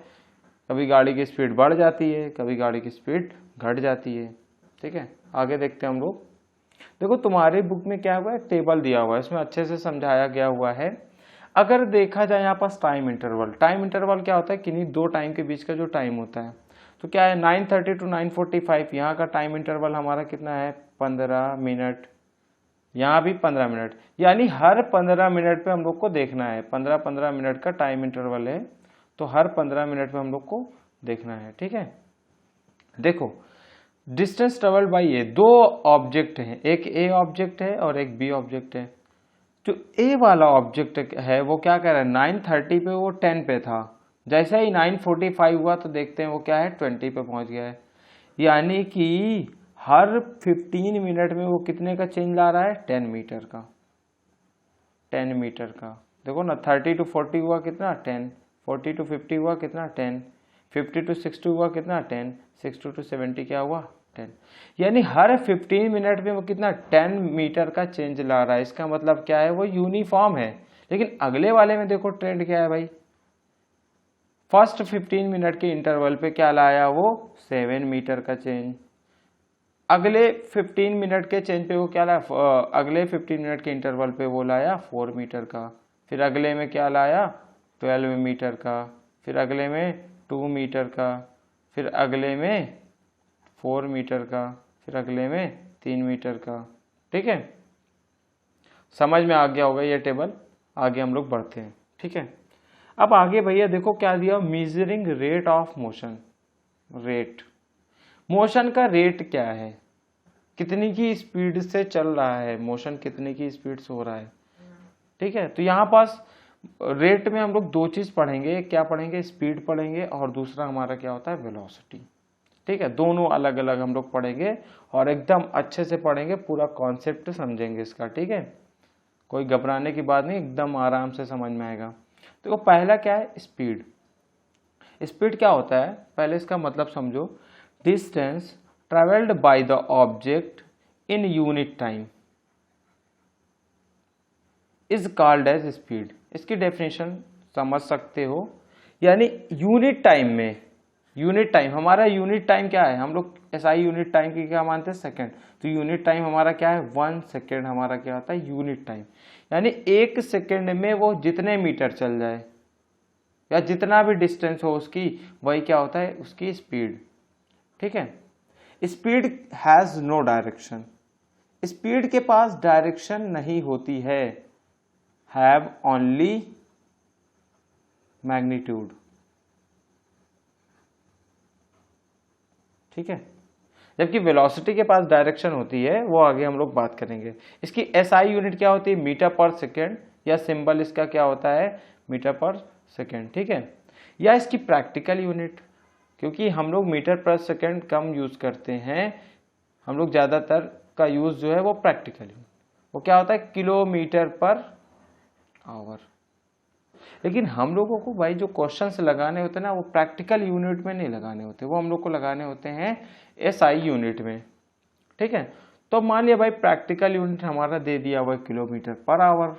कभी गाड़ी की स्पीड बढ़ जाती है, कभी गाड़ी की स्पीड घट जाती है, ठीक है। आगे देखते हैं हम लोग। देखो तुम्हारी बुक में क्या हुआ है, टेबल दिया हुआ है, इसमें अच्छे से समझाया गया हुआ है। अगर देखा जाए यहाँ पास टाइम इंटरवल क्या होता है, किन्हीं 2 टाइम के बीच का जो टाइम होता है, तो क्या है 9:30 to 9:45, यहाँ का टाइम इंटरवल हमारा कितना है, 15 मिनट, यहाँ भी 15 मिनट, यानी हर 15 मिनट पे हम लोग को देखना है, 15-15 मिनट का टाइम इंटरवल है, तो हर 15 मिनट पे हम लोग को देखना है, ठीक है। देखो distance travelled by A, 2 object हैं, एक ए ऑब्जेक्ट है और एक बी ऑब्जेक्ट है। जो ए वाला ऑब्जेक्ट है वो क्या कह रहा है, 9:30 पे वो 10 पे था, जैसे ही 9:45 हुआ तो देखते हैं वो क्या है, 20 पे पहुंच गया है। यानी कि हर 15 मिनट में वो कितने का चेंज ला रहा है, 10 मीटर का, 10 मीटर का। देखो ना, 30 to 40 हुआ कितना, 10, 40 to 50 हुआ कितना, 10, 50 to 60 हुआ कितना, 10, 60 to 70 क्या हुआ, 10। यानी हर 15 मिनट में वो कितना, 10 मीटर का चेंज ला रहा है। इसका मतलब क्या है, वो यूनिफॉर्म है। लेकिन अगले वाले में देखो ट्रेंड क्या है भाई, फर्स्ट 15 मिनट के इंटरवल पे क्या लाया वो, 7 मीटर का चेंज। अगले 15 मिनट के चेंज पे वो क्या लाया, अगले 15 मिनट के इंटरवल पे वो लाया 4 मीटर का, फिर अगले में क्या लाया, 12 मीटर का, फिर अगले में 2 मीटर का, फिर अगले में 4 मीटर का, फिर अगले में 3 मीटर का, ठीक है। समझ में आ गया होगा ये टेबल। आगे हम लोग बढ़ते हैं, ठीक है। अब आगे भैया देखो क्या दिया, measuring rate of motion. Rate, motion का रेट क्या है, कितनी की स्पीड से चल रहा है मोशन, कितने की स्पीड से हो रहा है, ठीक है। तो यहाँ पास रेट में हम लोग 2 चीज पढ़ेंगे, क्या पढ़ेंगे, स्पीड पढ़ेंगे, और दूसरा हमारा क्या होता है, वेलोसिटी, ठीक है। दोनों अलग अलग हम लोग पढ़ेंगे और एकदम अच्छे से पढ़ेंगे, पूरा कॉन्सेप्ट समझेंगे इसका, ठीक है। कोई घबराने की बात नहीं, एकदम आराम से समझ में आएगा। तो पहला क्या है, स्पीड। स्पीड क्या होता है, पहले इसका मतलब समझो, distance travelled by the object in unit time is called as speed. इसकी डेफिनेशन समझ सकते हो, यानी यूनिट टाइम में, यूनिट टाइम, हमारा यूनिट टाइम क्या है, हम लोग एसआई यूनिट टाइम की क्या मानते हैं, सेकंड। तो यूनिट टाइम हमारा क्या है, 1 सेकेंड हमारा क्या होता है, यूनिट टाइम। यानी 1 सेकेंड में वो जितने मीटर चल जाए या जितना भी डिस्टेंस हो उसकी, वही क्या होता है, उसकी स्पीड, ठीक है। Speed has no direction, speed के पास डायरेक्शन नहीं होती है, हैव ओनली मैग्नीट्यूड, ठीक है। जबकि वेलोसिटी के पास डायरेक्शन होती है, वो आगे हम लोग बात करेंगे। इसकी एसआई यूनिट क्या होती है, मीटर पर सेकेंड, या सिंबल इसका क्या होता है, मीटर पर सेकेंड, ठीक है। या इसकी प्रैक्टिकल यूनिट, क्योंकि हम लोग मीटर पर सेकेंड कम यूज करते हैं, हम लोग ज़्यादातर का यूज जो है वो प्रैक्टिकल, वो क्या होता है, किलोमीटर पर आवर। लेकिन हम लोगों को भाई जो क्वेश्चंस लगाने होते हैं ना वो प्रैक्टिकल यूनिट में नहीं लगाने होते, वो हम लोग को लगाने होते हैं एसआई यूनिट में। ठीक है, तो मान लिया भाई प्रैक्टिकल यूनिट हमारा दे दिया हुआ किलोमीटर पर आवर,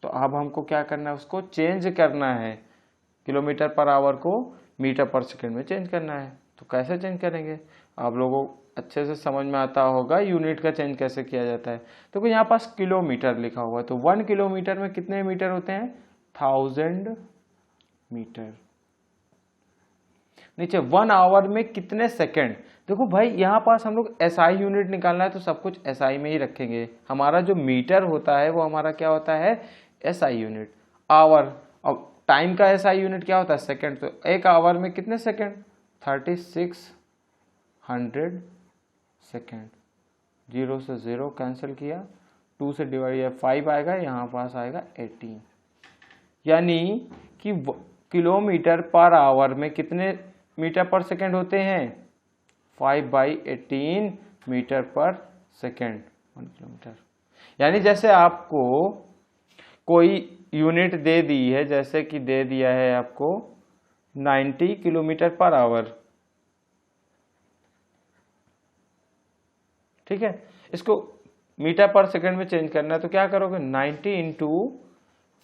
तो अब हमको क्या करना है, उसको चेंज करना है, किलोमीटर पर आवर को मीटर पर सेकेंड में चेंज करना है। तो कैसे चेंज करेंगे, आप लोगों को अच्छे से समझ में आता होगा यूनिट का चेंज कैसे किया जाता है। तो यहाँ पास किलोमीटर लिखा हुआ है, तो 1 किलोमीटर में कितने मीटर होते हैं, 1000 मीटर। नीचे 1 आवर में कितने सेकंड, देखो भाई यहाँ पास हम लोग एसआई यूनिट निकालना है तो सब कुछ एसआई में ही रखेंगे। हमारा जो मीटर होता है वो हमारा क्या होता है, एसआई यूनिट। आवर, अब टाइम का एसआई यूनिट क्या होता है, सेकंड। तो 1 आवर में कितने सेकंड, 3600 सेकंड। 0 से 0 कैंसिल किया, 2 से डिवाइड 5 आएगा, यहाँ पास आएगा 18। यानी कि किलोमीटर पर आवर में कितने मीटर पर सेकंड होते हैं, 5/18 मीटर पर सेकंड 1 किलोमीटर। यानी जैसे आपको कोई यूनिट दे दी है, जैसे कि दे दिया है आपको 90 किलोमीटर पर आवर, ठीक है, इसको मीटर पर सेकंड में चेंज करना है तो क्या करोगे, 90 इंटू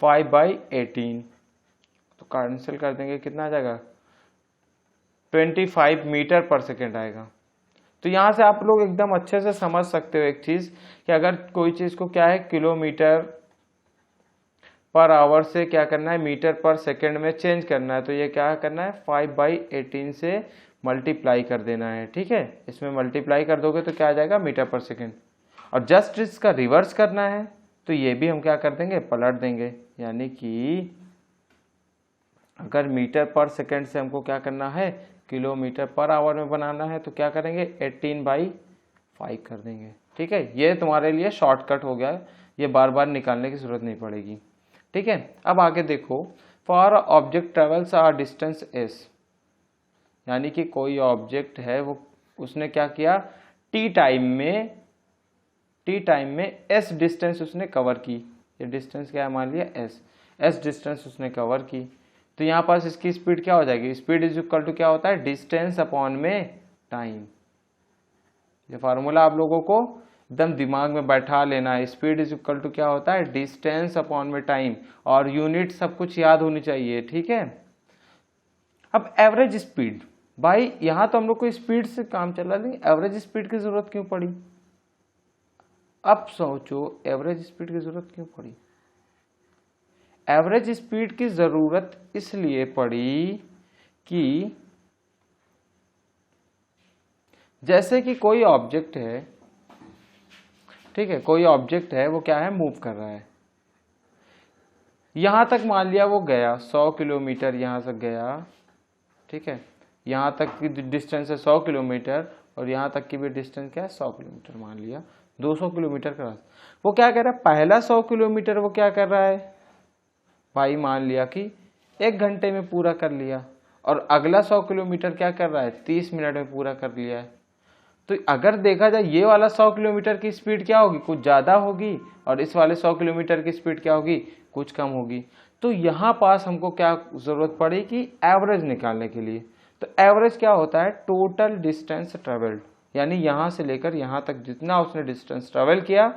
5/18, तो कैंसिल कर देंगे, कितना आ जाएगा, 25 मीटर पर सेकंड आएगा। तो यहाँ से आप लोग एकदम अच्छे से समझ सकते हो एक चीज कि अगर कोई चीज को क्या है किलोमीटर पर आवर से क्या करना है, मीटर पर सेकंड में चेंज करना है, तो ये क्या करना है, 5/18 से मल्टीप्लाई कर देना है। ठीक है, इसमें मल्टीप्लाई कर दोगे तो क्या आ जाएगा, मीटर पर सेकंड। और जस्ट इसका रिवर्स करना है तो ये भी हम क्या कर देंगे, पलट देंगे। यानी कि अगर मीटर पर सेकंड से हमको क्या करना है, किलोमीटर पर आवर में बनाना है, तो क्या करेंगे, 18/5 कर देंगे। ठीक है, ये तुम्हारे लिए शॉर्टकट हो गया, ये बार बार निकालने की जरूरत नहीं पड़ेगी। ठीक है, अब आगे देखो, for object travels R distance S, यानी कि कोई ऑब्जेक्ट है वो उसने क्या किया, टी टाइम में एस डिस्टेंस उसने कवर की। ये डिस्टेंस क्या है, मान लिया एस डिस्टेंस उसने कवर की। तो यहाँ पास इसकी स्पीड क्या हो जाएगी, स्पीड इज इक्वल टू क्या होता है, डिस्टेंस अपॉन में टाइम। ये फार्मूला आप लोगों को एकदम दिमाग में बैठा लेना है, स्पीड इज इक्वल टू क्या होता है, डिस्टेंस अपॉन में टाइम, और यूनिट सब कुछ याद होनी चाहिए। ठीक है, अब एवरेज स्पीड, भाई यहाँ तो हम लोग को स्पीड से काम चला, लेकिन एवरेज स्पीड की जरूरत क्यों पड़ी, अब सोचो एवरेज स्पीड की जरूरत क्यों पड़ी। एवरेज स्पीड की जरूरत इसलिए पड़ी कि जैसे कि कोई ऑब्जेक्ट है, ठीक है, कोई ऑब्जेक्ट है वो क्या है, मूव कर रहा है, यहां तक मान लिया वो गया 100 किलोमीटर, यहां से गया, ठीक है, यहां तक की डिस्टेंस है 100 किलोमीटर, और यहां तक की भी डिस्टेंस क्या है, 100 किलोमीटर, मान लिया 200 किलोमीटर का रास्ता। वो क्या कर रहा है, पहला 100 किलोमीटर वो क्या कर रहा है भाई, मान लिया कि 1 घंटे में पूरा कर लिया, और अगला 100 किलोमीटर क्या कर रहा है, 30 मिनट में पूरा कर लिया है। तो अगर देखा जाए ये वाला 100 किलोमीटर की स्पीड क्या होगी, कुछ ज़्यादा होगी, और इस वाले 100 किलोमीटर की स्पीड क्या होगी, कुछ कम होगी। तो यहाँ पास हमको क्या ज़रूरत पड़ी कि एवरेज निकालने के लिए। तो एवरेज क्या होता है, टोटल डिस्टेंस ट्रेवल्ड, यानी यहाँ से लेकर यहाँ तक जितना उसने डिस्टेंस ट्रेवल किया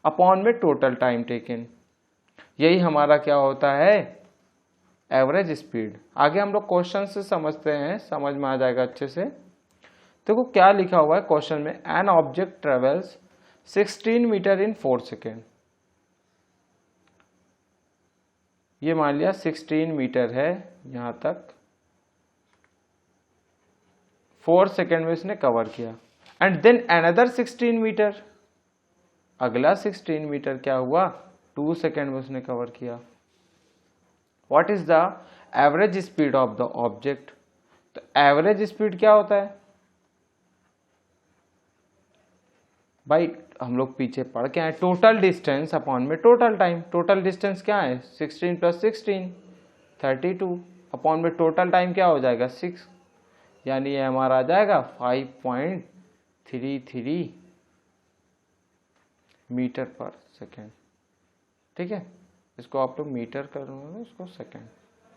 अपॉन में टोटल टाइम टेकन, यही हमारा क्या होता है, एवरेज स्पीड। आगे हम लोग क्वेश्चन से समझते हैं, समझ में आ जाएगा अच्छे से। देखो क्या लिखा हुआ है क्वेश्चन में, an object travels 16 metre in 4 second. ये मान लिया 16 मीटर है यहां तक, 4 सेकेंड में इसने कवर किया, एंड देन अनदर 16 मीटर, अगला 16 मीटर क्या हुआ, 2 सेकेंड में उसने कवर किया। What is the average speed of the object. तो एवरेज स्पीड क्या होता है भाई, हम लोग पीछे पढ़ के आए, टोटल डिस्टेंस अपॉन में टोटल टाइम। टोटल डिस्टेंस क्या है, 16 + 16 32, अपॉन में टोटल टाइम क्या हो जाएगा, 6, यानी ये हमारा आ जाएगा 5.33 मीटर पर सेकेंड। ठीक है, इसको आप लोग मीटर करोगे, इसको सेकेंड।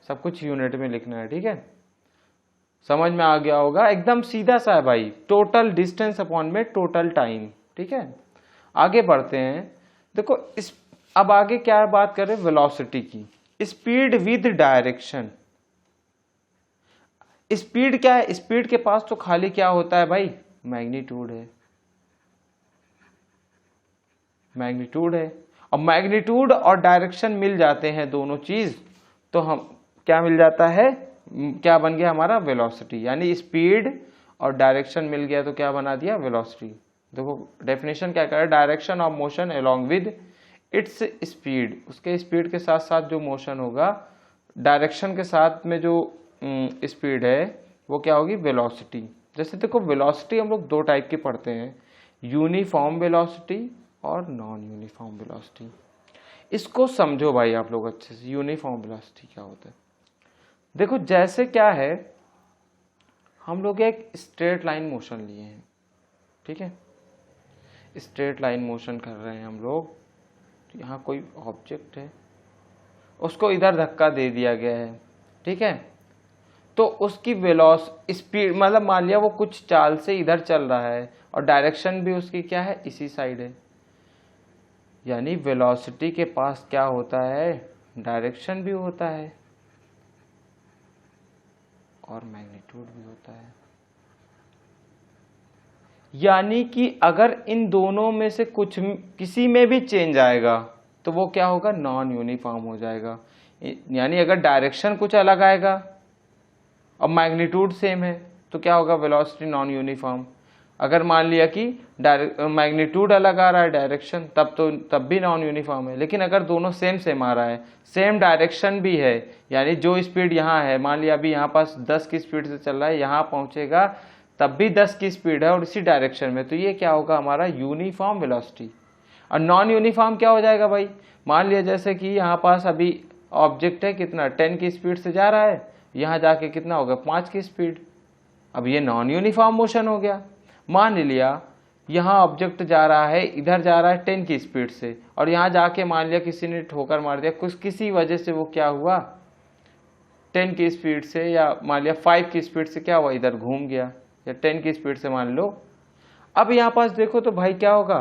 सब कुछ यूनिट में लिखना है, ठीक है। समझ में आ गया होगा, एकदम सीधा सा है भाई, टोटल डिस्टेंस अपॉन में टोटल टाइम, ठीक है। आगे बढ़ते हैं, देखो इस अब आगे क्या बात करें, वेलोसिटी की। Speed with direction. स्पीड क्या है, स्पीड के पास तो खाली क्या होता है भाई, मैग्नीट्यूड है, मैग्नीट्यूड है। और मैग्नीट्यूड और डायरेक्शन मिल जाते हैं दोनों चीज, तो हम क्या मिल जाता है, क्या बन गया हमारा, वेलोसिटी। यानी स्पीड और डायरेक्शन मिल गया तो क्या बना दिया, वेलोसिटी। देखो डेफिनेशन क्या करे, direction of motion along with its speed, उसके स्पीड के साथ साथ जो मोशन होगा, डायरेक्शन के साथ में जो स्पीड है वो क्या होगी, वेलोसिटी। जैसे देखो वेलोसिटी हम लोग दो टाइप की पढ़ते हैं, यूनिफॉर्म वेलोसिटी और नॉन यूनिफॉर्म वेलोसिटी। इसको समझो भाई आप लोग अच्छे से, यूनिफॉर्म वेलोसिटी क्या होता है। देखो जैसे क्या है, हम लोग एक स्ट्रेट लाइन मोशन लिए हैं, ठीक है, स्ट्रेट लाइन मोशन कर रहे हैं हम लोग। यहाँ कोई ऑब्जेक्ट है, उसको इधर धक्का दे दिया गया है, ठीक है, तो उसकी वेलोस स्पीड, मतलब मान लिया वो कुछ चाल से इधर चल रहा है और डायरेक्शन भी उसकी क्या है, इसी साइड है। यानी वेलोसिटी के पास क्या होता है, डायरेक्शन भी होता है और मैग्नीट्यूड भी होता है। यानी कि अगर इन दोनों में से कुछ किसी में भी चेंज आएगा तो वो क्या होगा, नॉन यूनिफॉर्म हो जाएगा। यानी अगर डायरेक्शन कुछ अलग आएगा और मैग्नीट्यूड सेम है तो क्या होगा, वेलोसिटी नॉन यूनिफॉर्म। अगर मान लिया कि मैग्नीट्यूड अलग आ रहा है, डायरेक्शन, तब भी नॉन यूनिफॉर्म है। लेकिन अगर दोनों सेम आ रहा है, सेम डायरेक्शन भी है, यानी जो स्पीड यहाँ है, मान लिया अभी यहाँ पास 10 की स्पीड से चल रहा है, यहाँ पहुंचेगा तब भी 10 की स्पीड है और इसी डायरेक्शन में, तो ये क्या होगा हमारा, यूनिफॉर्म वेलोसिटी। और नॉन यूनिफॉर्म क्या हो जाएगा भाई, मान लिया जैसे कि यहाँ पास अभी ऑब्जेक्ट है, कितना 10 की स्पीड से जा रहा है, यहाँ जाके कितना होगा, 5 की स्पीड। अब ये नॉन यूनिफॉर्म मोशन हो गया। मान लिया यहाँ ऑब्जेक्ट जा रहा है, इधर जा रहा है 10 की स्पीड से, और यहाँ जाके मान लिया किसी ने ठोकर मार दिया, किसी वजह से वो क्या हुआ, 10 की स्पीड से या मान लिया 5 की स्पीड से क्या हुआ, इधर घूम गया, या 10 की स्पीड से मान लो। अब यहाँ पास देखो तो भाई क्या होगा,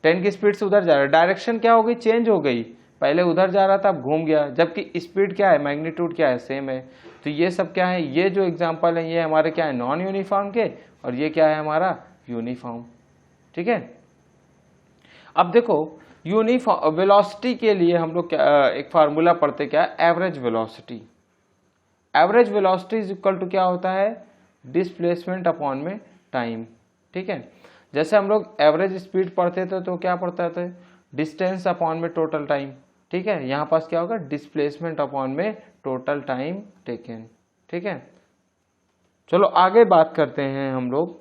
10 की स्पीड से उधर जा रहा है, डायरेक्शन क्या हो गई, चेंज हो गई, पहले उधर जा रहा था अब घूम गया, जबकि स्पीड क्या है, मैग्नीट्यूड क्या है, सेम है। तो ये सब क्या है, ये जो एग्जांपल है ये हमारे क्या है, नॉन यूनिफॉर्म के, और ये क्या है हमारा, यूनिफॉर्म, ठीक है। अब देखो यूनिफॉर्म वेलोसिटी के लिए हम लोग एक फार्मूला पढ़ते, क्या है, average velocity. Average velocity is equal to क्या होता है, डिस्प्लेसमेंट अपॉन में टाइम, ठीक है। जैसे हम लोग एवरेज स्पीड पढ़ते थे तो क्या पढ़ते थे, डिस्टेंस अपॉन में टोटल टाइम, ठीक है। यहाँ पास क्या होगा, डिस्प्लेसमेंट अपॉन में टोटल टाइम टेकन, ठीक है। चलो आगे बात करते हैं हम लोग,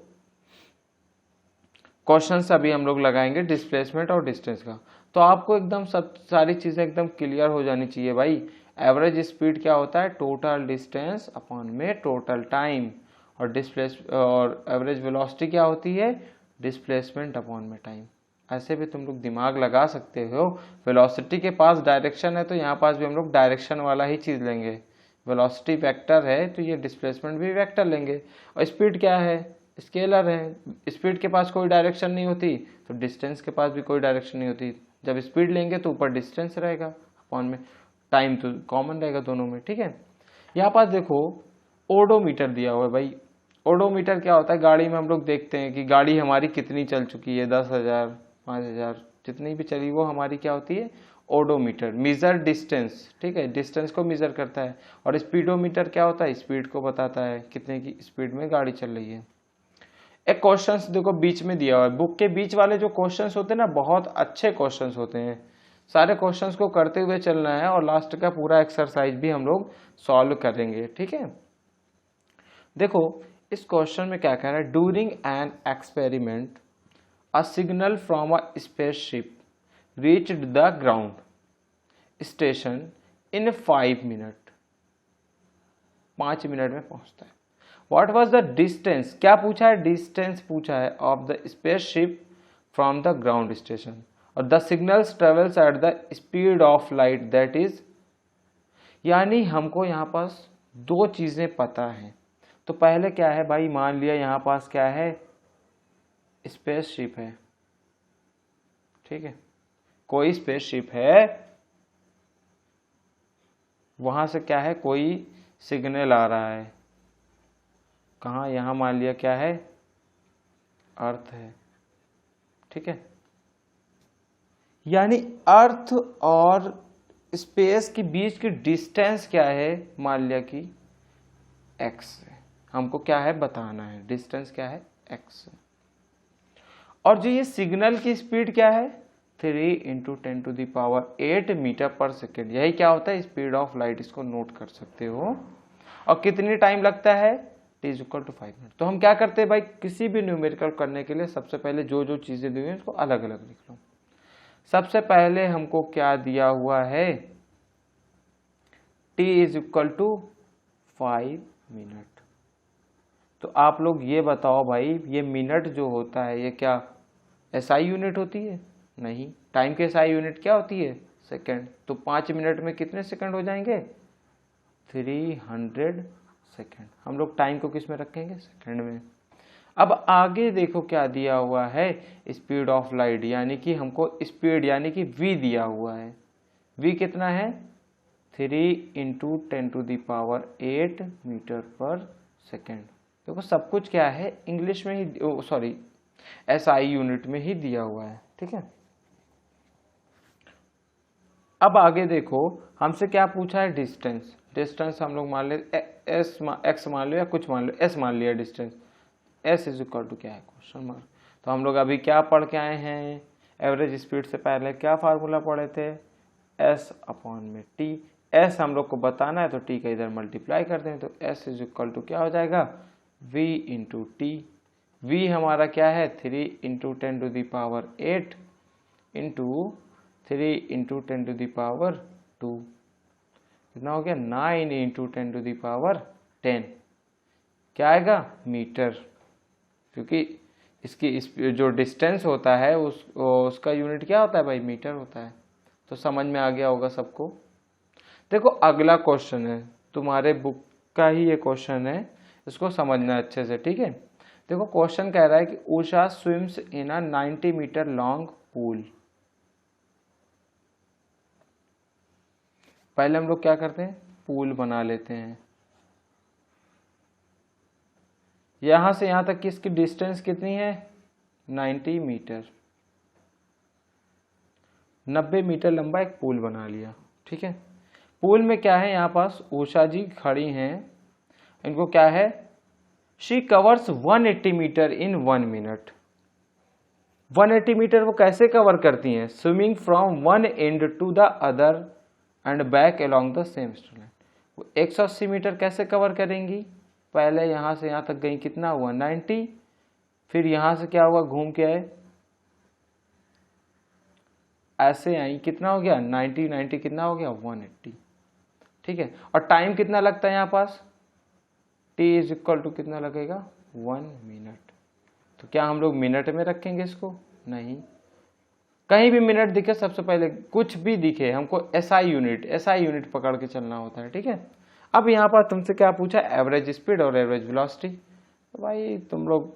क्वेश्चंस अभी हम लोग लगाएंगे डिस्प्लेसमेंट और डिस्टेंस का। तो आपको एकदम सब सारी चीजें एकदम क्लियर हो जानी चाहिए भाई। एवरेज स्पीड क्या होता है, टोटल डिस्टेंस अपॉन में टोटल टाइम, और एवरेज वेलोसिटी क्या होती है, डिस्प्लेसमेंट अपॉन में टाइम। ऐसे भी तुम लोग दिमाग लगा सकते हो। वेलोसिटी के पास डायरेक्शन है तो यहाँ पास भी हम लोग डायरेक्शन वाला ही चीज लेंगे। वेलोसिटी वेक्टर है तो ये डिस्प्लेसमेंट भी वेक्टर लेंगे। और स्पीड क्या है, स्केलर है। स्पीड के पास कोई डायरेक्शन नहीं होती तो डिस्टेंस के पास भी कोई डायरेक्शन नहीं होती। जब स्पीड लेंगे तो ऊपर डिस्टेंस रहेगा अपॉन में टाइम, तो कॉमन रहेगा दोनों में, ठीक है। यहाँ पास देखो ओडोमीटर दिया हुआ है भाई। ओडोमीटर क्या होता है, गाड़ी में हम लोग देखते हैं कि गाड़ी हमारी कितनी चल चुकी है, 10,000 5,000 जितनी भी चली, वो हमारी क्या होती है, ओडोमीटर, मेजर डिस्टेंस, ठीक है, डिस्टेंस को मेजर करता है। और स्पीडोमीटर क्या होता है, स्पीड को बताता है, कितने की स्पीड में गाड़ी चल रही है। एक क्वेश्चंस देखो बीच में दिया हुआ है, बुक के बीच वाले जो क्वेश्चंस होते हैं ना, बहुत अच्छे क्वेश्चंस होते हैं। सारे क्वेश्चंस को करते हुए चलना है और लास्ट का पूरा एक्सरसाइज भी हम लोग सॉल्व करेंगे, ठीक है। देखो इस क्वेश्चन में क्या कह रहा है, during an experiment a signal from a spaceship reached the ground station in 5 minute, 5 minute में पहुंचता है। What was the distance, क्या पूछा है, डिस्टेंस पूछा है, of the spaceship from the ground station, और the signals travels at the speed of light that is, यानी हमको यहाँ पास दो चीज़ें पता हैं। तो पहले क्या है भाई, मान लिया यहाँ पास क्या है, स्पेसशिप है, ठीक है, कोई स्पेसशिप है, वहाँ से क्या है, कोई सिग्नल आ रहा है, कहाँ, यहाँ मान लिया क्या है, अर्थ है, ठीक है। यानी अर्थ और स्पेस के बीच की डिस्टेंस क्या है, मान लिया कि x है, हमको क्या है बताना है, डिस्टेंस क्या है, x। और जो ये सिग्नल की स्पीड क्या है, 3 × 10⁸ मीटर पर सेकेंड, यही क्या होता है, स्पीड ऑफ लाइट, इसको नोट कर सकते हो। और कितनी टाइम लगता है, t = 5 मिनट। तो हम क्या करते हैं भाई, किसी भी न्यूमेरिकल करने के लिए सबसे पहले जो जो चीज़ें दी हुई हैं उसको अलग अलग लिख लो। सबसे पहले हमको क्या दिया हुआ है, t = 5 मिनट। तो आप लोग ये बताओ भाई, ये मिनट जो होता है ये क्या SI यूनिट होती है, नहीं। टाइम के SI यूनिट क्या होती है, सेकंड। तो 5 मिनट में कितने सेकंड हो जाएंगे, 300 सेकंड। हम लोग टाइम को किस में रखेंगे, सेकंड में। अब आगे देखो क्या दिया हुआ है, स्पीड ऑफ लाइट, यानी कि हमको स्पीड यानी कि v दिया हुआ है। v कितना है, 3 × 10⁸ मीटर पर सेकेंड। देखो सब कुछ क्या है, इंग्लिश में ही, सॉरी SI यूनिट में ही दिया हुआ है, ठीक है। अब आगे देखो हमसे क्या पूछा है, डिस्टेंस। डिस्टेंस हम लोग मान ले x मान लो या कुछ मान लो, s मान लिया डिस्टेंस, s = क्या है, क्वेश्चन मार्क। तो हम लोग अभी क्या पढ़ के आए हैं, एवरेज स्पीड से पहले क्या फार्मूला पढ़े थे, s/t। s हम लोग को बताना है तो t का इधर मल्टीप्लाई कर दें, तो s = क्या हो जाएगा, v × t। v हमारा क्या है, 3 × 10⁸ इंटू 3 × 10⁻², कितना हो गया, 9 × 10⁻10, क्या आएगा, मीटर। क्योंकि इसकी जो डिस्टेंस होता है उसका यूनिट क्या होता है भाई, मीटर होता है। तो समझ में आ गया होगा सबको। देखो अगला क्वेश्चन है, तुम्हारे बुक का ही ये क्वेश्चन है, इसको समझना अच्छे से, ठीक है। देखो क्वेश्चन कह रहा है कि Usha swims in a 90 metre long pool. पहले हम लोग क्या करते हैं, पूल बना लेते हैं। यहां से यहां तक की इसकी डिस्टेंस कितनी है, 90 मीटर। 90 मीटर लंबा एक पूल बना लिया, ठीक है। पूल में क्या है, यहाँ पास उषा जी खड़ी हैं, इनको क्या है, she covers 180 metre in 1 minute. 180 metre वो कैसे कवर करती हैं, swimming from one end to the other end back along the same straight. वो 180 मीटर कैसे कवर करेंगी, पहले यहाँ से यहाँ तक गई, कितना हुआ, 90, फिर यहाँ से क्या हुआ, घूम के आए, ऐसे आई, कितना हो गया, 90 कितना हो गया, 180, ठीक है। और टाइम कितना लगता है यहाँ पास, t = कितना लगेगा, 1 मिनट। तो क्या हम लोग मिनट में रखेंगे इसको, नहीं। कहीं भी मिनट दिखे, सबसे पहले कुछ भी दिखे हमको SI यूनिट पकड़ के चलना होता है, ठीक है। अब यहाँ पर तुमसे क्या पूछा, एवरेज स्पीड और एवरेज वेलोसिटी। तो भाई तुम लोग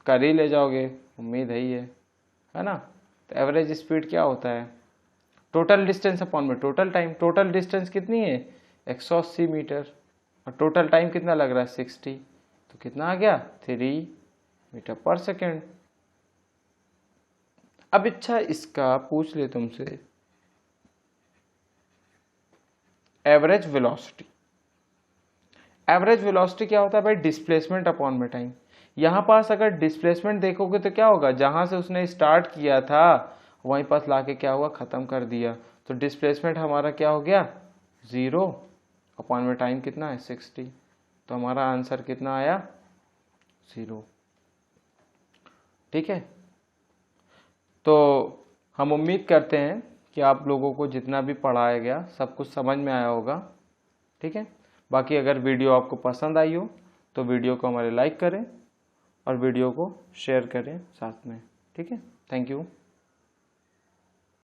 कर ही ले जाओगे, उम्मीद है ना। तो एवरेज स्पीड क्या होता है, टोटल डिस्टेंस अपॉन में टोटल टाइम। टोटल डिस्टेंस कितनी है, 180 मीटर, और टोटल टाइम कितना लग रहा है, 60। तो कितना आ गया, 3 मीटर पर सेकेंड। अब अच्छा इसका पूछ ले तुमसे, एवरेज वेलोसिटी। एवरेज वेलोसिटी क्या होता है भाई, डिस्प्लेसमेंट अपॉन में टाइम। यहाँ पास अगर डिस्प्लेसमेंट देखोगे तो क्या होगा, जहां से उसने स्टार्ट किया था वहीं पास लाके क्या हुआ, खत्म कर दिया। तो डिस्प्लेसमेंट हमारा क्या हो गया, 0, अपॉन में टाइम कितना है, 60। तो हमारा आंसर कितना आया, 0, ठीक है। तो हम उम्मीद करते हैं कि आप लोगों को जितना भी पढ़ाया गया सब कुछ समझ में आया होगा, ठीक है। बाकी अगर वीडियो आपको पसंद आई हो तो वीडियो को हमारे लाइक करें और वीडियो को शेयर करें साथ में, ठीक है। Thank you.